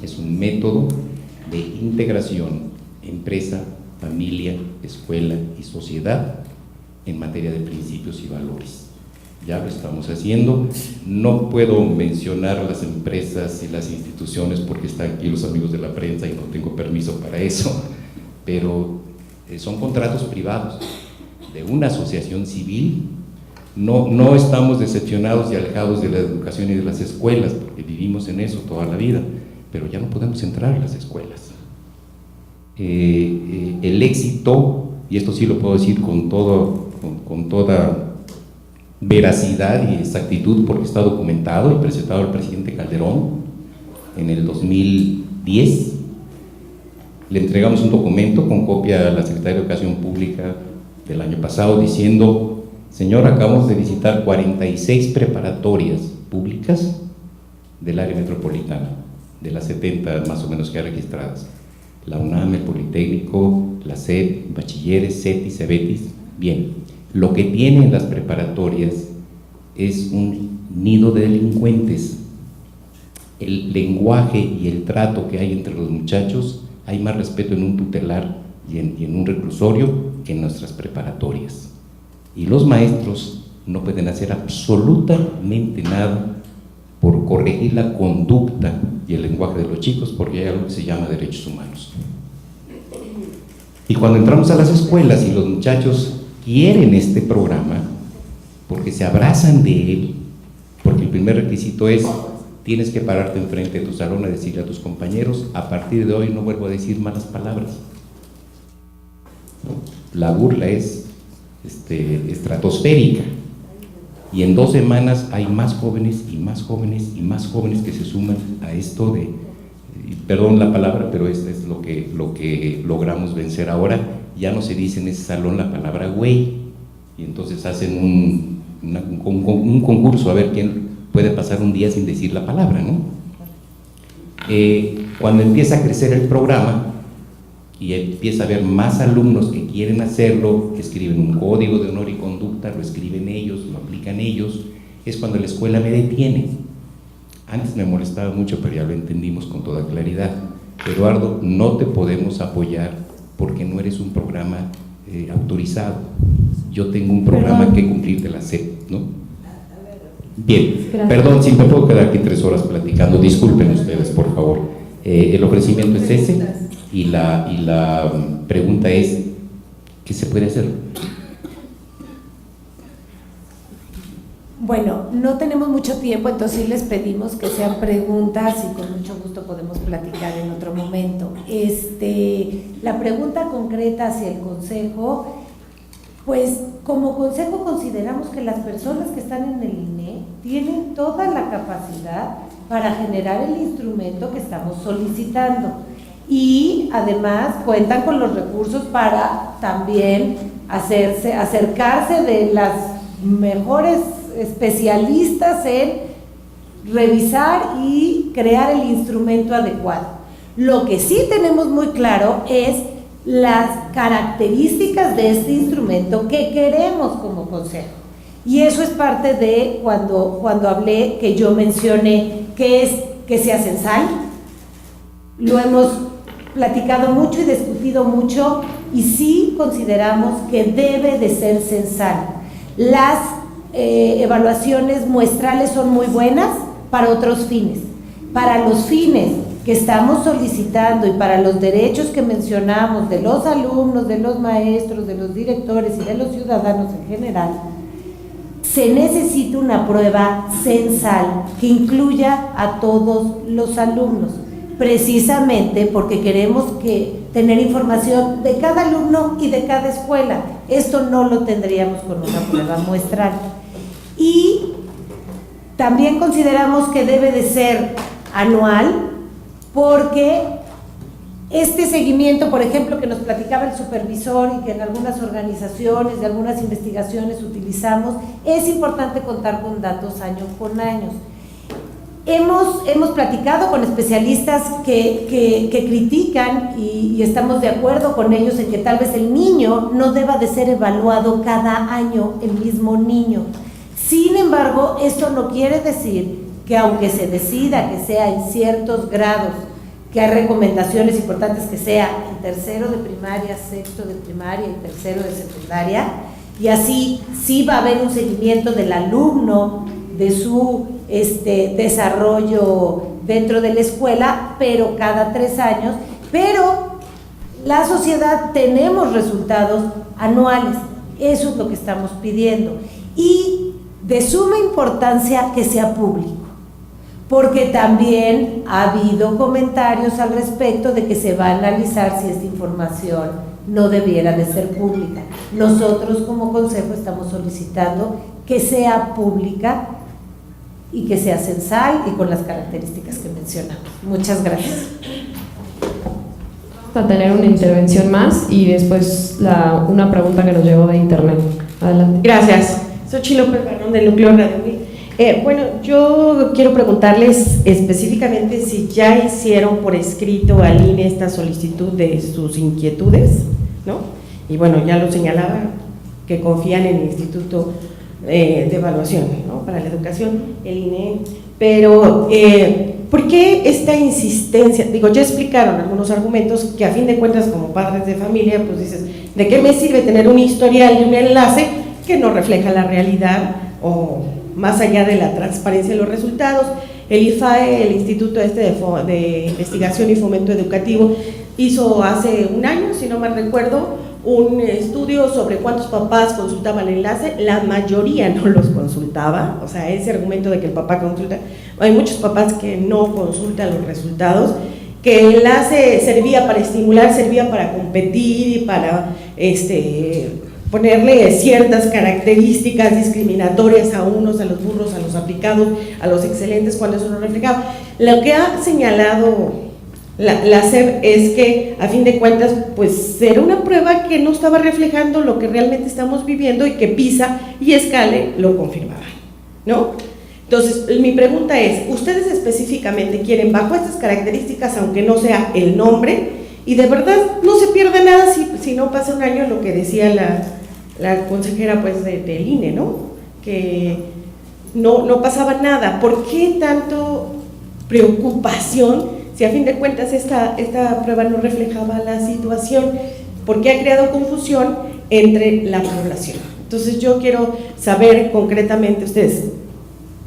Es un método de integración empresa, familia, escuela y sociedad en materia de principios y valores. Ya lo estamos haciendo. No puedo mencionar las empresas y las instituciones porque están aquí los amigos de la prensa y no tengo permiso para eso, pero son contratos privados de una asociación civil. No estamos decepcionados y alejados de la educación y de las escuelas, porque vivimos en eso toda la vida, pero ya no podemos entrar a las escuelas. El éxito, y esto sí lo puedo decir con toda veracidad y exactitud, porque está documentado y presentado al presidente Calderón en el 2010. Le entregamos un documento con copia a la Secretaría de Educación Pública del año pasado diciendo: señor, acabamos de visitar 46 preparatorias públicas del área metropolitana, de las 70 más o menos que hay registradas. La UNAM, el Politécnico, la SEP, bachilleres, CETIS, CEBETIS. Bien, lo que tienen las preparatorias es un nido de delincuentes. el lenguaje y el trato que hay entre los muchachos, hay más respeto en un tutelar y en un reclusorio que en nuestras preparatorias. Y los maestros no pueden hacer absolutamente nada por corregir la conducta y el lenguaje de los chicos, porque hay algo que se llama derechos humanos. Y cuando entramos a las escuelas y los muchachos quieren este programa, porque se abrazan de él, porque el primer requisito es: tienes que pararte enfrente de tu salón a decirle a tus compañeros, a partir de hoy no vuelvo a decir malas palabras. La burla es estratosférica, y en 2 semanas hay más jóvenes y más jóvenes y más jóvenes que se suman a esto de, perdón la palabra, pero esto es lo que logramos vencer ahora. Ya no se dice en ese salón la palabra güey, y entonces hacen un concurso a ver quién puede pasar un día sin decir la palabra, ¿no? Cuando empieza a crecer el programa y empieza a haber más alumnos que quieren hacerlo, que escriben un código de honor y conducta, lo escriben ellos, lo aplican ellos, es cuando la escuela me detiene. Antes me molestaba mucho, pero ya lo entendimos con toda claridad. Eduardo, no te podemos apoyar porque no eres un programa autorizado. Yo tengo un programa que cumplir de la SEP, ¿no? Bien, perdón, si me puedo quedar aquí 3 horas platicando, disculpen ustedes, por favor. El ofrecimiento es ese, y la pregunta es: ¿qué se puede hacer? Bueno, no tenemos mucho tiempo, entonces sí les pedimos que sean preguntas y con mucho gusto podemos platicar en otro momento. La pregunta concreta hacia el consejo, pues como consejo consideramos que las personas que están en el INE tienen toda la capacidad para generar el instrumento que estamos solicitando, y además cuentan con los recursos para también acercarse de las mejores especialistas en revisar y crear el instrumento adecuado. Lo que sí tenemos muy claro es las características de este instrumento que queremos como consejo, y eso es parte de cuando hablé, que yo mencioné que sea censal. Lo hemos platicado mucho y discutido mucho, y sí consideramos que debe de ser censal. Las evaluaciones muestrales son muy buenas para otros fines. Para los fines que estamos solicitando y para los derechos que mencionamos de los alumnos, de los maestros, de los directores y de los ciudadanos en general, se necesita una prueba censal que incluya a todos los alumnos, precisamente porque queremos tener información de cada alumno y de cada escuela. Esto no lo tendríamos con una prueba muestral. Y también consideramos que debe de ser anual, porque este seguimiento, por ejemplo, que nos platicaba el supervisor y que en algunas organizaciones, de algunas investigaciones utilizamos, es importante contar con datos año con año. Hemos platicado con especialistas que critican, y estamos de acuerdo con ellos en que tal vez el niño no deba de ser evaluado cada año el mismo niño. Sin embargo, esto no quiere decir que aunque se decida que sea en ciertos grados, que hay recomendaciones importantes que sea en 3º de primaria, 6º de primaria y 3º de secundaria, y así sí va a haber un seguimiento del alumno, de su desarrollo dentro de la escuela, pero cada 3 años, pero la sociedad tenemos resultados anuales. Eso es lo que estamos pidiendo, y de suma importancia que sea público, porque también ha habido comentarios al respecto de que se va a analizar si esta información no debiera de ser pública. Nosotros como consejo estamos solicitando que sea pública y que sea censal y con las características que mencionamos. Muchas gracias. Vamos a tener una intervención más y después una pregunta que nos llegó de internet. Adelante. Gracias. Xochitl López Barrón, del Núcleo Radio. Bueno, yo quiero preguntarles específicamente si ya hicieron por escrito al INE esta solicitud de sus inquietudes, ¿no? Y bueno, ya lo señalaba, que confían en el Instituto de Evaluación, ¿no?, para la Educación, el INE, pero ¿por qué esta insistencia? Digo, ya explicaron algunos argumentos que a fin de cuentas como padres de familia, pues dices, ¿de qué me sirve tener un historial y un enlace que no refleja la realidad o más allá de la transparencia de los resultados? El IFAE, el Instituto de Investigación y Fomento Educativo, hizo hace un año, si no mal recuerdo, un estudio sobre cuántos papás consultaban el enlace. La mayoría no los consultaba, o sea, ese argumento de que el papá consulta, hay muchos papás que no consultan los resultados, que el enlace servía para estimular, servía para competir y para ponerle ciertas características discriminatorias a unos, a los burros, a los aplicados, a los excelentes, cuando eso no reflejaba. Lo que ha señalado la SEP es que a fin de cuentas pues era una prueba que no estaba reflejando lo que realmente estamos viviendo y que PISA y Scale lo confirmaban, ¿no? Entonces mi pregunta es, ¿ustedes específicamente quieren bajo estas características, aunque no sea el nombre, y de verdad no se pierde nada si no pasa un año, lo que decía la consejera pues del INE, ¿no? Que no pasaba nada? ¿Por qué tanto preocupación si a fin de cuentas esta prueba no reflejaba la situación? Porque ha creado confusión entre la población. Entonces yo quiero saber concretamente ustedes,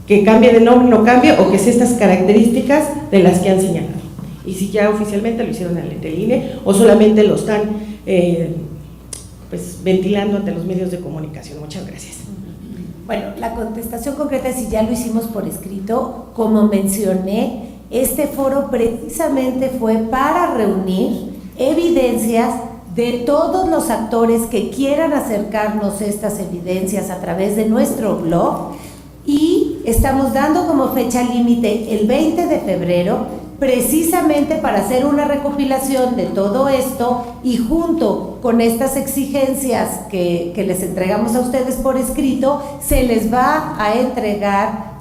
que cambie de nombre, no cambie, o que sea estas características de las que han señalado, y si ya oficialmente lo hicieron al INE o solamente lo están pues ventilando ante los medios de comunicación. Muchas gracias. Bueno, la contestación concreta es si ya lo hicimos por escrito. Como mencioné, este foro precisamente fue para reunir evidencias de todos los actores que quieran acercarnos estas evidencias a través de nuestro blog, y estamos dando como fecha límite el 20 de febrero precisamente para hacer una recopilación de todo esto, y junto con estas exigencias que les entregamos a ustedes por escrito, se les va a entregar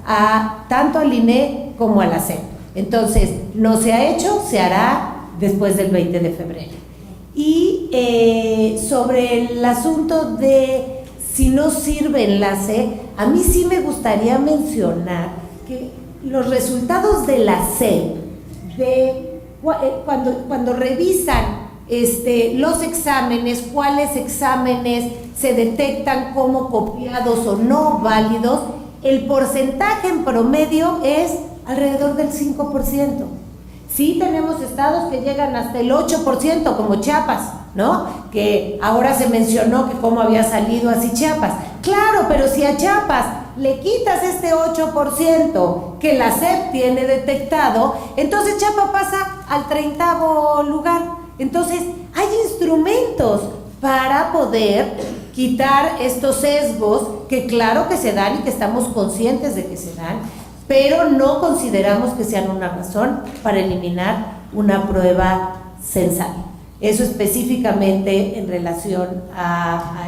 tanto al INE como a la SEP. Entonces, no se ha hecho, se hará después del 20 de febrero. Y sobre el asunto de si no sirve enlace, a mí sí me gustaría mencionar que los resultados de la SEP, cuando revisan los exámenes, cuáles exámenes se detectan como copiados o no válidos, el porcentaje en promedio es alrededor del 5%. Sí tenemos estados que llegan hasta el 8%, como Chiapas, ¿no? Que ahora se mencionó que cómo había salido así Chiapas. Claro, pero si a Chiapas le quitas este 8% que la SEP tiene detectado, entonces Chiapas pasa al 30º lugar. Entonces hay instrumentos para poder quitar estos sesgos que claro que se dan y que estamos conscientes de que se dan, pero no consideramos que sean una razón para eliminar una prueba censal. Eso específicamente en relación a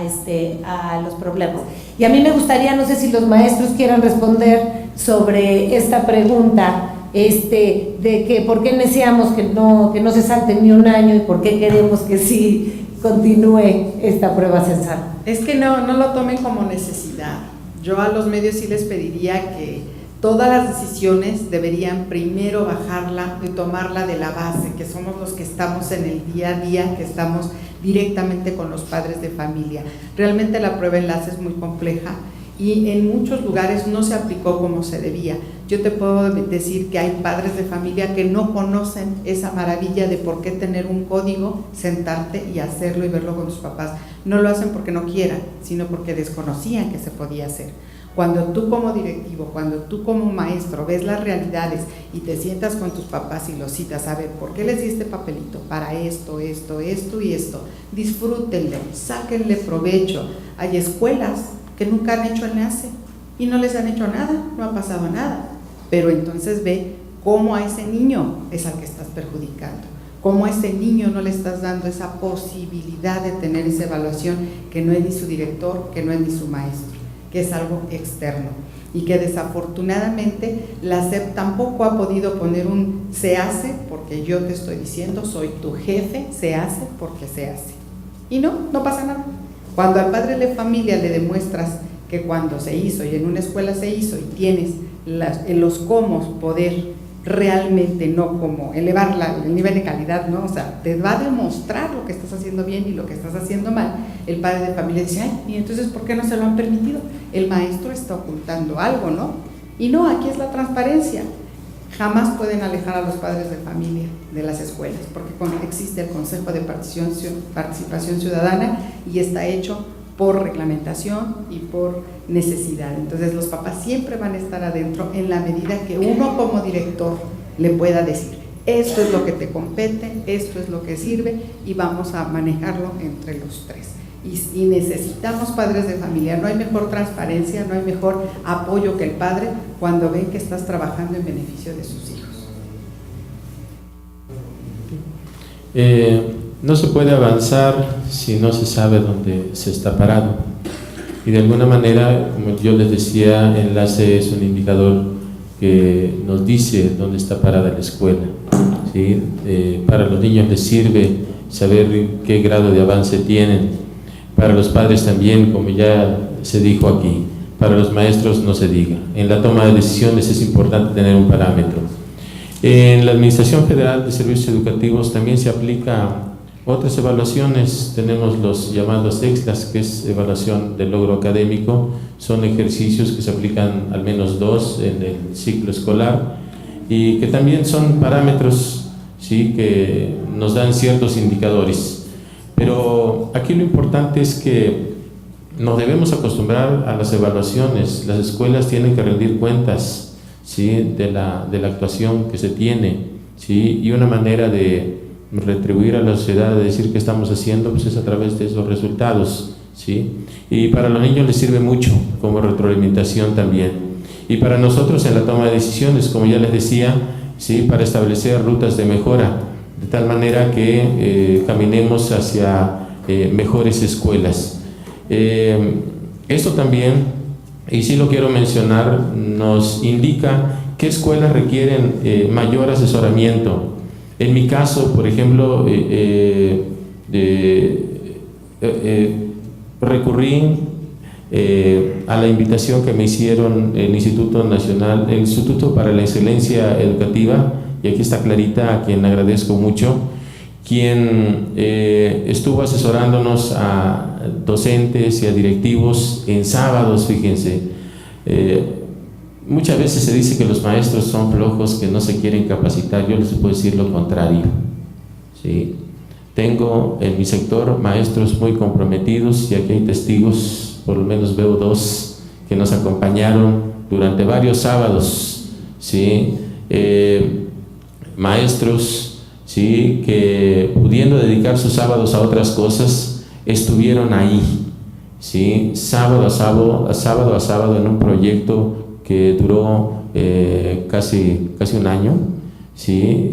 los problemas. Y a mí me gustaría, no sé si los maestros quieran responder sobre esta pregunta, de que por qué deseamos que no se salte ni un año y por qué queremos que sí continúe esta prueba censal. Es que no lo tomen como necesidad. Yo a los medios sí les pediría que todas las decisiones deberían primero bajarla y tomarla de la base, que somos los que estamos en el día a día, que estamos directamente con los padres de familia. Realmente la prueba enlace es muy compleja y en muchos lugares no se aplicó como se debía. Yo te puedo decir que hay padres de familia que no conocen esa maravilla de por qué tener un código, sentarte y hacerlo y verlo con tus papás. No lo hacen porque no quieran, sino porque desconocían que se podía hacer. Cuando tú como directivo, cuando tú como maestro ves las realidades y te sientas con tus papás y los citas, a ver, ¿por qué les di este papelito? Para esto, esto, esto y esto. Disfrútenlo, sáquenle provecho. Hay escuelas que nunca han hecho enlace y no les han hecho nada, no ha pasado nada. Pero entonces ve cómo a ese niño es al que estás perjudicando, cómo a ese niño no le estás dando esa posibilidad de tener esa evaluación que no es ni su director, que no es ni su maestro, que es algo externo y que desafortunadamente la SEP tampoco ha podido poner un se hace porque yo te estoy diciendo, soy tu jefe, se hace porque se hace. Y no pasa nada. Cuando al padre de familia le demuestras que cuando se hizo y en una escuela se hizo y tienes los cómo poder realmente, no como elevar el nivel de calidad, ¿no? O sea, te va a demostrar lo que estás haciendo bien y lo que estás haciendo mal. El padre de familia dice, ay, ¿y entonces por qué no se lo han permitido? El maestro está ocultando algo, ¿no? Y no, aquí es la transparencia. Jamás pueden alejar a los padres de familia de las escuelas, porque existe el Consejo de Participación Ciudadana y está hecho por reglamentación y por necesidad. Entonces los papás siempre van a estar adentro en la medida que uno como director le pueda decir, esto es lo que te compete, esto es lo que sirve y vamos a manejarlo entre los tres. Y necesitamos padres de familia, no hay mejor transparencia, no hay mejor apoyo que el padre cuando ven que estás trabajando en beneficio de sus hijos. No se puede avanzar si no se sabe dónde se está parado. Y de alguna manera, como yo les decía, Enlace es un indicador que nos dice dónde está parada la escuela, ¿sí? Para los niños les sirve saber qué grado de avance tienen. Para los padres también, como ya se dijo aquí. Para los maestros no se diga. En la toma de decisiones es importante tener un parámetro. En la Administración Federal de Servicios Educativos también se aplica otras evaluaciones. Tenemos los llamados EXLAS, que es evaluación del logro académico. Son ejercicios que se aplican al menos 2 en el ciclo escolar y que también son parámetros, ¿sí?, que nos dan ciertos indicadores. Pero aquí lo importante es que nos debemos acostumbrar a las evaluaciones. Las escuelas tienen que rendir cuentas, ¿sí?, de la actuación que se tiene, ¿sí?, y una manera de retribuir a la sociedad, de decir qué estamos haciendo, pues es a través de esos resultados, ¿sí? Y para los niños les sirve mucho como retroalimentación también. Y para nosotros en la toma de decisiones, como ya les decía, ¿sí?, para establecer rutas de mejora, de tal manera que caminemos hacia mejores escuelas. Esto también, y sí lo quiero mencionar, nos indica qué escuelas requieren mayor asesoramiento. En mi caso, por ejemplo, recurrí a la invitación que me hicieron el Instituto para la Excelencia Educativa, y aquí está Clarita, a quien agradezco mucho, quien estuvo asesorándonos a docentes y a directivos en sábados. Fíjense, muchas veces se dice que los maestros son flojos, que no se quieren capacitar. Yo les puedo decir lo contrario, ¿sí? Tengo en mi sector maestros muy comprometidos y aquí hay testigos, por lo menos veo 2 que nos acompañaron durante varios sábados, ¿sí? Maestros, ¿sí?, que pudiendo dedicar sus sábados a otras cosas, estuvieron ahí, ¿sí?, sábado a sábado en un proyecto que duró casi un año, ¿sí?,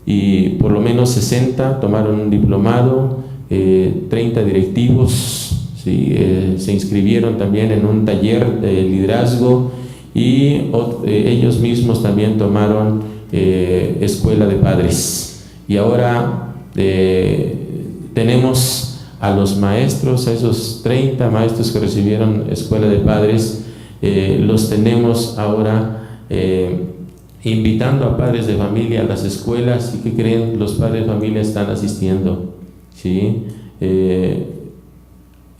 y por lo menos 60 tomaron un diplomado, 30 directivos, ¿sí?, se inscribieron también en un taller de liderazgo y ellos mismos también tomaron escuela de padres. Y ahora tenemos a los maestros, a esos 30 maestros que recibieron escuela de padres, los tenemos ahora invitando a padres de familia a las escuelas. ¿Y qué creen? Los padres de familia están asistiendo, ¿sí?,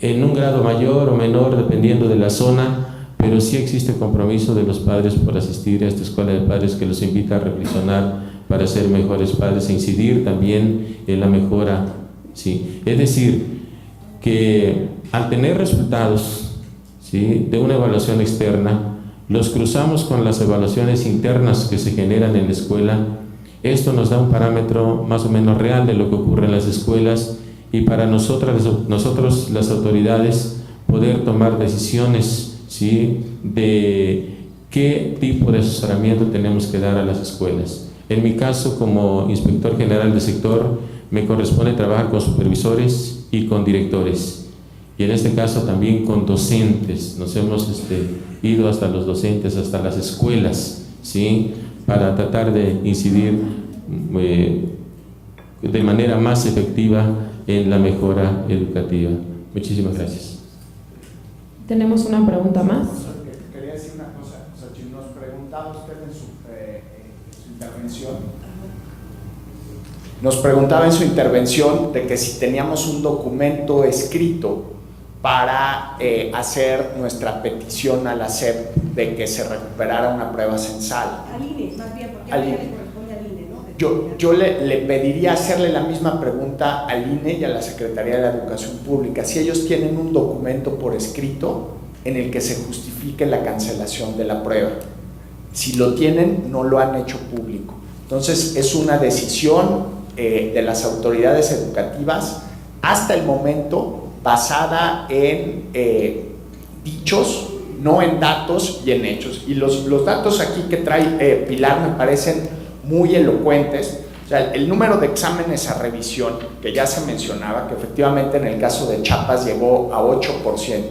en un grado mayor o menor dependiendo de la zona, pero sí existe compromiso de los padres por asistir a esta escuela de padres, que los invita a reflexionar para ser mejores padres e incidir también en la mejora, ¿sí? Es decir, que al tener resultados, ¿sí?, de una evaluación externa, los cruzamos con las evaluaciones internas que se generan en la escuela. Esto nos da un parámetro más o menos real de lo que ocurre en las escuelas, y para nosotros las autoridades poder tomar decisiones, ¿sí?, de qué tipo de asesoramiento tenemos que dar a las escuelas. En mi caso, como inspector general del sector, me corresponde trabajar con supervisores y con directores, y en este caso también con docentes. Nos hemos ido hasta los docentes, hasta las escuelas, ¿sí?, para tratar de incidir de manera más efectiva en la mejora educativa. Muchísimas gracias. Tenemos una pregunta más. Quería decir una cosa, o sea, si nos preguntaba usted intervención. Nos preguntaba en su intervención de que si teníamos un documento escrito para hacer nuestra petición a la SEP de que se recuperara una prueba censal. Al INE, más bien, porque al INE le corresponde al INE, ¿no? Yo le pediría hacerle la misma pregunta al INE y a la Secretaría de la Educación Pública, si ellos tienen un documento por escrito en el que se justifique la cancelación de la prueba. Si lo tienen, no lo han hecho público. Entonces, es una decisión de las autoridades educativas hasta el momento basada en dichos, no en datos y en hechos. Y los datos aquí que trae Pilar me parecen muy elocuentes. O sea, el número de exámenes a revisión, que ya se mencionaba, que efectivamente en el caso de Chiapas llegó a 8%,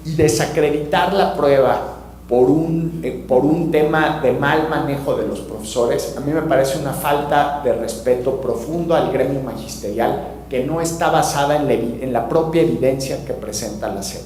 y desacreditar la prueba por un tema de mal manejo de los profesores, a mí me parece una falta de respeto profundo al gremio magisterial que no está basada en la propia evidencia que presenta la SEP.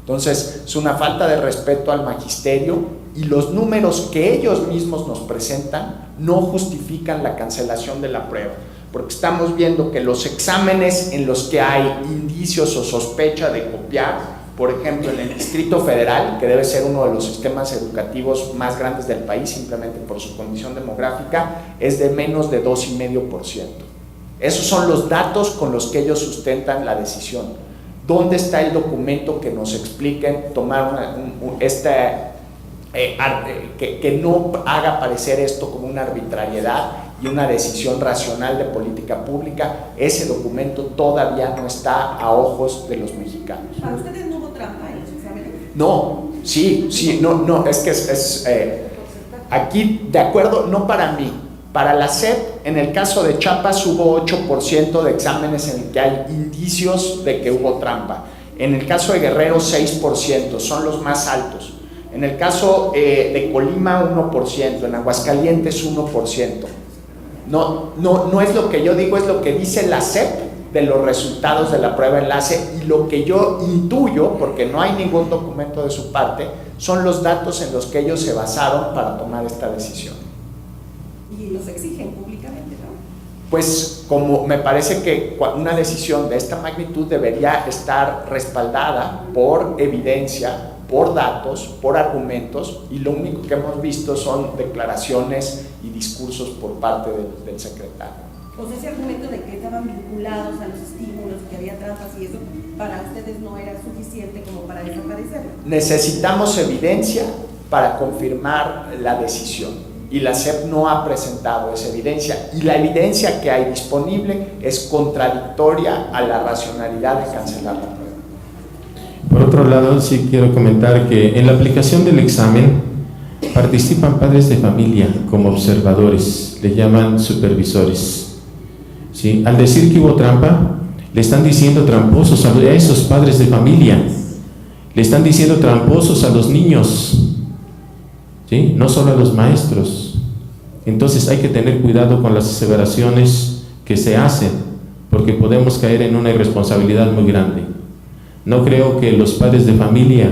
Entonces, es una falta de respeto al magisterio y los números que ellos mismos nos presentan no justifican la cancelación de la prueba, porque estamos viendo que los exámenes en los que hay indicios o sospecha de copiar, por ejemplo, en el Distrito Federal, que debe ser uno de los sistemas educativos más grandes del país, simplemente por su condición demográfica, es de menos de 2,5%. Esos son los datos con los que ellos sustentan la decisión. ¿Dónde está el documento que nos expliquen tomar que no haga parecer esto como una arbitrariedad y una decisión racional de política pública? Ese documento todavía no está a ojos de los mexicanos. ¿Para ustedes no hubo trampa en los exámenes? No, sí, no, es que aquí, de acuerdo, no para mí, para la SEP, en el caso de Chiapas hubo 8% de exámenes en el que hay indicios de que hubo trampa. En el caso de Guerrero, 6%, son los más altos. En el caso de Colima, 1%, en Aguascalientes, 1%. No es lo que yo digo, es lo que dice la SEP de los resultados de la prueba enlace, y lo que yo intuyo, porque no hay ningún documento de su parte, son los datos en los que ellos se basaron para tomar esta decisión. Y los exigen públicamente, ¿no? Pues como me parece que una decisión de esta magnitud debería estar respaldada por evidencia, por datos, por argumentos, y lo único que hemos visto son declaraciones y discursos por parte del secretario. O sea, ese argumento de que estaban vinculados a los estímulos, que había trampas y eso, para ustedes no era suficiente como para desaparecerlo. Necesitamos evidencia para confirmar la decisión, y la SEP no ha presentado esa evidencia, y la evidencia que hay disponible es contradictoria a la racionalidad de cancelar la prueba. Por otro lado, sí quiero comentar que en la aplicación del examen participan padres de familia como observadores, le llaman supervisores. ¿Sí? Al decir que hubo trampa, le están diciendo tramposos a esos padres de familia, le están diciendo tramposos a los niños, ¿sí? No solo a los maestros. Entonces hay que tener cuidado con las aseveraciones que se hacen, porque podemos caer en una irresponsabilidad muy grande. No creo que los padres de familia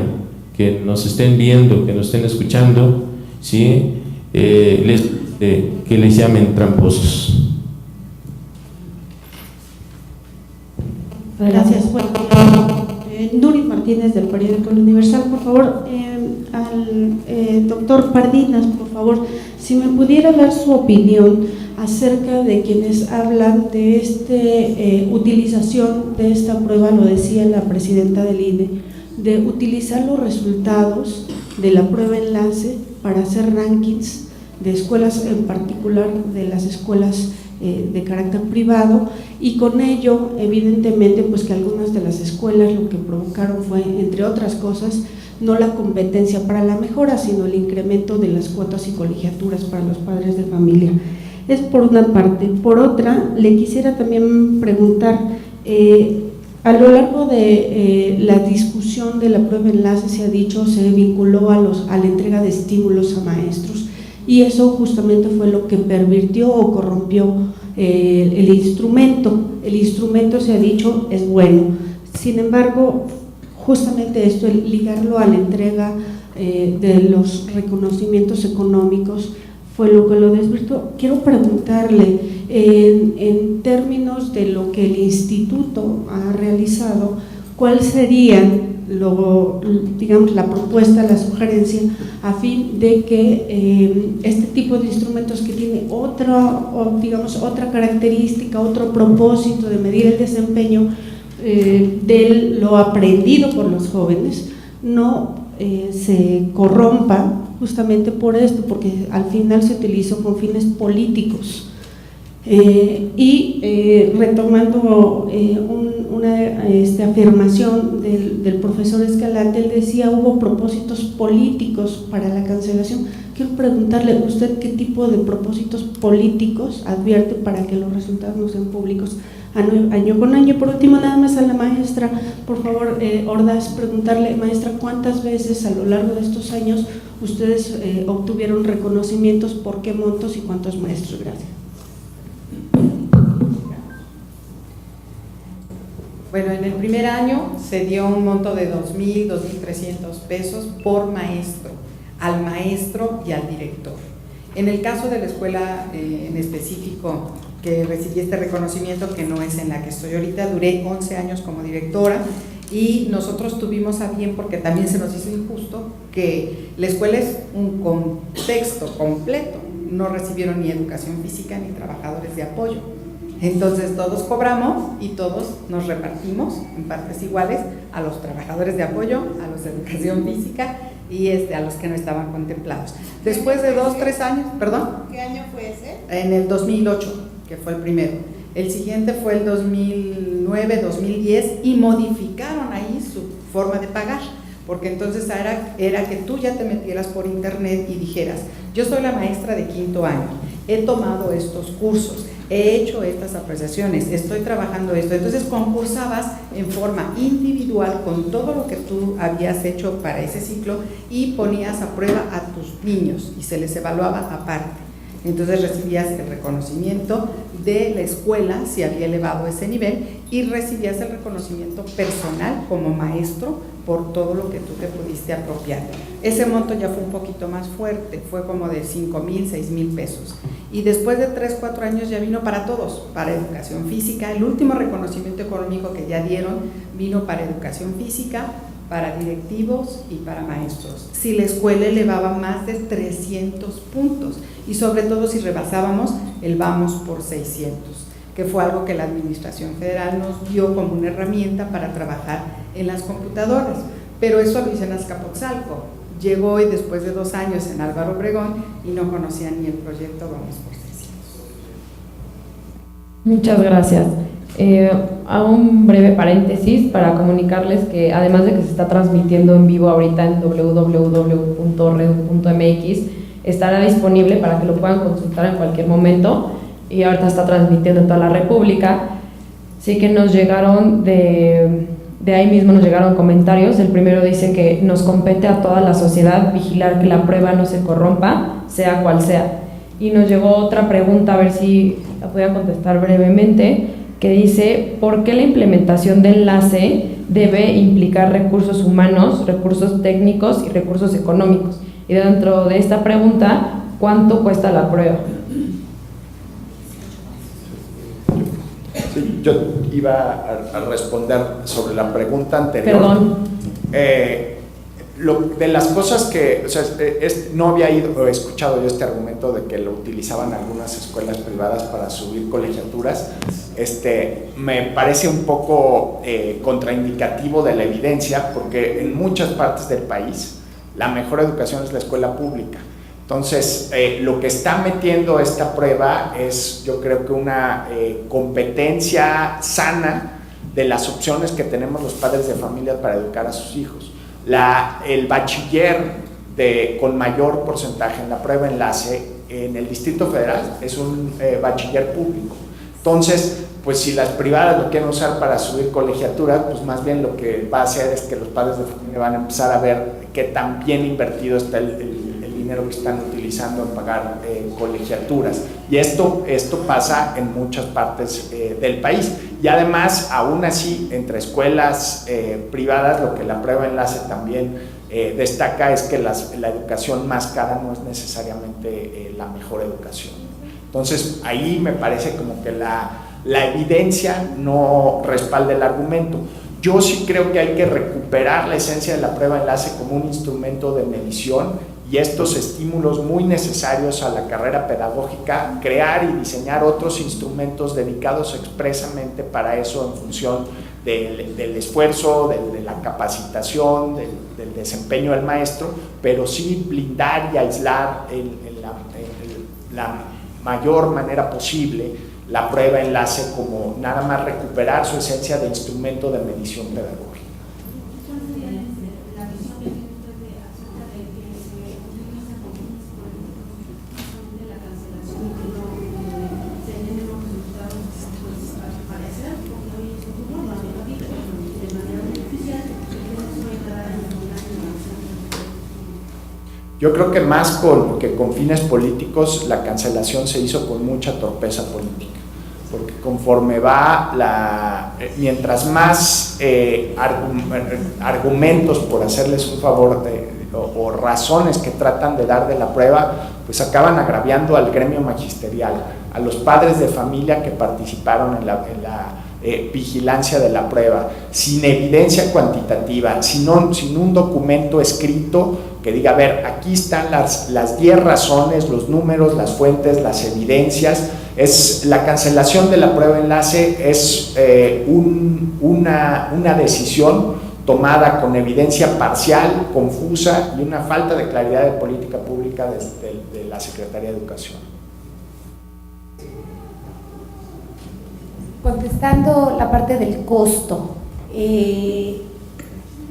que nos estén viendo, que nos estén escuchando, ¿sí? Que les llamen tramposos. Gracias. Bueno, Nuri Martínez del periódico El Universal, por favor, al doctor Pardinas, por favor, si me pudiera dar su opinión acerca de quienes hablan de utilización de esta prueba, lo decía la presidenta del INE, de utilizar los resultados de la prueba enlace para hacer rankings de escuelas, en particular de las escuelas de carácter privado, y con ello evidentemente pues que algunas de las escuelas lo que provocaron fue, entre otras cosas, no la competencia para la mejora, sino el incremento de las cuotas y colegiaturas para los padres de familia. Es por una parte. Por otra, le quisiera también preguntar, a lo largo de la discusión de la prueba enlace se ha dicho, se vinculó a la entrega de estímulos a maestros, y eso justamente fue lo que pervirtió o corrompió el instrumento. El instrumento, se ha dicho, es bueno. Sin embargo, justamente esto, el ligarlo a la entrega de los reconocimientos económicos, fue lo que lo desvirtuó. Quiero preguntarle, en términos de lo que el instituto ha realizado, ¿cuál sería digamos, la propuesta, la sugerencia, a fin de que este tipo de instrumentos que tiene otra característica, otro propósito de medir el desempeño de lo aprendido por los jóvenes, no se corrompa justamente por esto, porque al final se utilizó con fines políticos? Retomando una afirmación del profesor Escalante, él decía hubo propósitos políticos para la cancelación. Quiero preguntarle a usted qué tipo de propósitos políticos advierte para que los resultados no sean públicos año con año. Por último, nada más a la maestra, por favor, Ordaz, preguntarle, maestra, ¿cuántas veces a lo largo de estos años ustedes obtuvieron reconocimientos, por qué montos y cuántos maestros? Gracias. Bueno, en el primer año se dio un monto de 2.000, 2.300 pesos por maestro, al maestro y al director. En el caso de la escuela en específico que recibí este reconocimiento, que no es en la que estoy ahorita, duré 11 años como directora, y nosotros tuvimos a bien, porque también se nos hizo injusto, que la escuela es un contexto completo, no recibieron ni educación física ni trabajadores de apoyo. Entonces todos cobramos y todos nos repartimos en partes iguales a los trabajadores de apoyo, a los de educación física y a los que no estaban contemplados. Después de 2, 3 años, ¿perdón? ¿Qué año fue ese? En el 2008, que fue el primero. El siguiente fue el 2009, 2010 y modificaron ahí su forma de pagar, porque entonces era que tú ya te metieras por internet y dijeras, yo soy la maestra de 5º año, he tomado estos cursos, he hecho estas apreciaciones, estoy trabajando esto. Entonces concursabas en forma individual con todo lo que tú habías hecho para ese ciclo y ponías a prueba a tus niños y se les evaluaba aparte. Entonces recibías el reconocimiento de la escuela si había elevado ese nivel y recibías el reconocimiento personal como maestro por todo lo que tú te pudiste apropiar. Ese monto ya fue un poquito más fuerte, fue como de 5,000, 6,000 pesos. Y después de 3, 4 años ya vino para todos, para educación física. El último reconocimiento económico que ya dieron vino para educación física, para directivos y para maestros. Si la escuela elevaba más de 300 puntos y sobre todo si rebasábamos el vamos por 600, que fue algo que la Administración Federal nos dio como una herramienta para trabajar en las computadoras. Pero eso lo hice en Azcapotzalco. Llegó y después de 2 años en Álvaro Obregón y no conocían ni el proyecto Vamos por 600. Muchas gracias. Hago un breve paréntesis para comunicarles que además de que se está transmitiendo en vivo ahorita en www.redu.mx, estará disponible para que lo puedan consultar en cualquier momento y ahorita está transmitiendo en toda la República. Sí que nos llegaron de ahí mismo nos llegaron comentarios. El primero dice que nos compete a toda la sociedad vigilar que la prueba no se corrompa, sea cual sea. Y nos llegó otra pregunta, a ver si la podía contestar brevemente, que dice, ¿por qué la implementación de enlace debe implicar recursos humanos, recursos técnicos y recursos económicos? Y dentro de esta pregunta, ¿cuánto cuesta la prueba? Sí, yo iba a responder sobre la pregunta anterior. Perdón. De las cosas que, o sea, no había escuchado yo este argumento de que lo utilizaban algunas escuelas privadas para subir colegiaturas. Me parece un poco contraindicativo de la evidencia, porque en muchas partes del país la mejor educación es la escuela pública. Entonces, lo que está metiendo esta prueba es, yo creo que una competencia sana de las opciones que tenemos los padres de familia para educar a sus hijos. El bachiller con mayor porcentaje en la prueba enlace en el Distrito Federal es un bachiller público. Entonces, pues si las privadas lo quieren usar para subir colegiaturas, pues más bien lo que va a hacer es que los padres de familia van a empezar a ver qué tan bien invertido está el dinero que están utilizando en pagar colegiaturas. Y esto pasa en muchas partes del país. Y además, aún así, entre escuelas privadas, lo que la prueba enlace también destaca es que la educación más cara no es necesariamente la mejor educación. Entonces ahí me parece como que la evidencia no respalda el argumento. Yo sí creo que hay que recuperar la esencia de la prueba enlace como un instrumento de medición y estos estímulos muy necesarios a la carrera pedagógica, crear y diseñar otros instrumentos dedicados expresamente para eso en función del esfuerzo, de la capacitación, del desempeño del maestro, pero sí blindar y aislar la mayor manera posible la prueba enlace como nada más recuperar su esencia de instrumento de medición pedagógica. Yo creo que más que con fines políticos, la cancelación se hizo con mucha torpeza política, porque conforme va mientras más argumentos por hacerles un favor o razones que tratan de dar de la prueba, pues acaban agraviando al gremio magisterial, a los padres de familia que participaron en la vigilancia de la prueba, sin evidencia cuantitativa, sin un documento escrito que diga, a ver, aquí están las 10 razones, los números, las fuentes, las evidencias. La cancelación de la prueba enlace es una decisión tomada con evidencia parcial, confusa y una falta de claridad de política pública de la Secretaría de Educación. Contestando la parte del costo,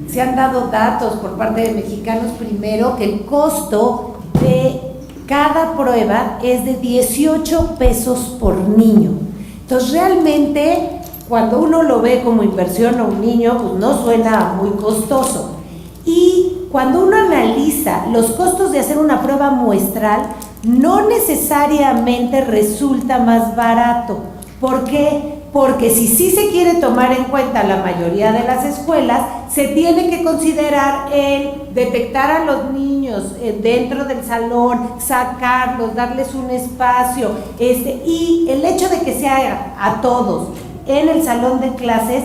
se han dado datos por parte de Mexicanos Primero que el costo de cada prueba es de 18 pesos por niño. Entonces realmente cuando uno lo ve como inversión a un niño, pues no suena muy costoso. Y cuando uno analiza los costos de hacer una prueba muestral, no necesariamente resulta más barato. ¿Por qué? Porque si sí se quiere tomar en cuenta la mayoría de las escuelas, se tiene que considerar el detectar a los niños dentro del salón, sacarlos, darles un espacio, y el hecho de que se haga a todos en el salón de clases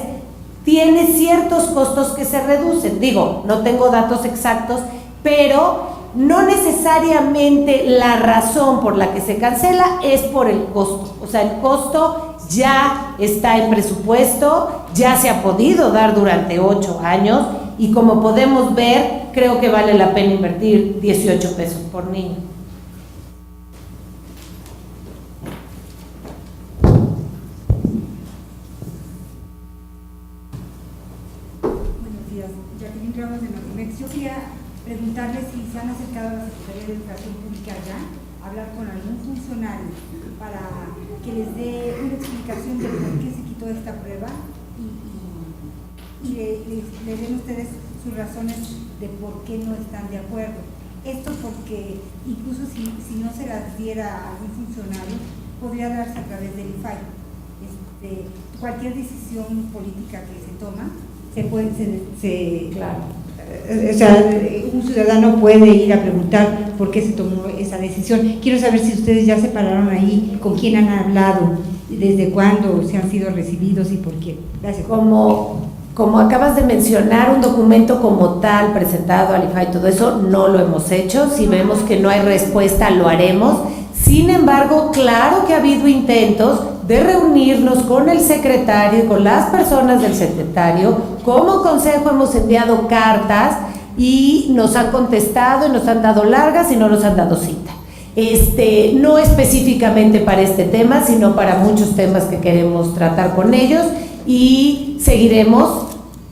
tiene ciertos costos que se reducen. Digo, no tengo datos exactos, pero no necesariamente la razón por la que se cancela es por el costo. O sea, el costo ya está en presupuesto, ya se ha podido dar durante 8 años y como podemos ver, creo que vale la pena invertir 18 pesos por niño. Buenos días, Jacqueline Ramos de Notimex. Yo quería preguntarle si se han acercado a la Secretaría de Educación Pública ya, a hablar con algún funcionario para que les dé una explicación de por qué se quitó esta prueba y le den ustedes sus razones de por qué no están de acuerdo. Esto porque incluso si no se las diera a algún funcionario, podría darse a través del IFAI. Cualquier decisión política que se toma, claro. O sea, un ciudadano puede ir a preguntar por qué se tomó esa decisión. Quiero saber si ustedes ya se pararon ahí, con quién han hablado, desde cuándo se han sido recibidos y por qué. Gracias. Como acabas de mencionar, un documento como tal presentado al IFAI, todo eso no lo hemos hecho. Si vemos que no hay respuesta, lo haremos. Sin embargo, claro que ha habido intentos de reunirnos con el secretario y con las personas del secretario. Como consejo hemos enviado cartas y nos han contestado y nos han dado largas y no nos han dado cita. No específicamente para este tema, sino para muchos temas que queremos tratar con ellos y seguiremos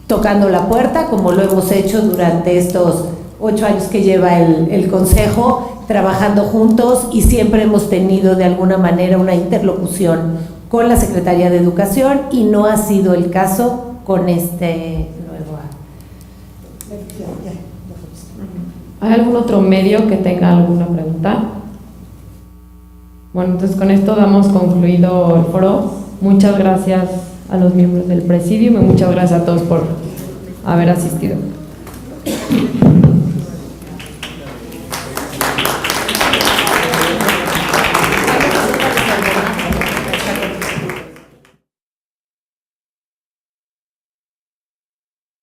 tocando la puerta como lo hemos hecho durante estos 8 años que lleva el consejo, trabajando juntos y siempre hemos tenido de alguna manera una interlocución con la Secretaría de Educación y no ha sido el caso con este nuevo año. ¿Hay algún otro medio que tenga alguna pregunta? Bueno, entonces con esto damos concluido el foro. Muchas gracias a los miembros del Presidium y muchas gracias a todos por haber asistido. secretarios de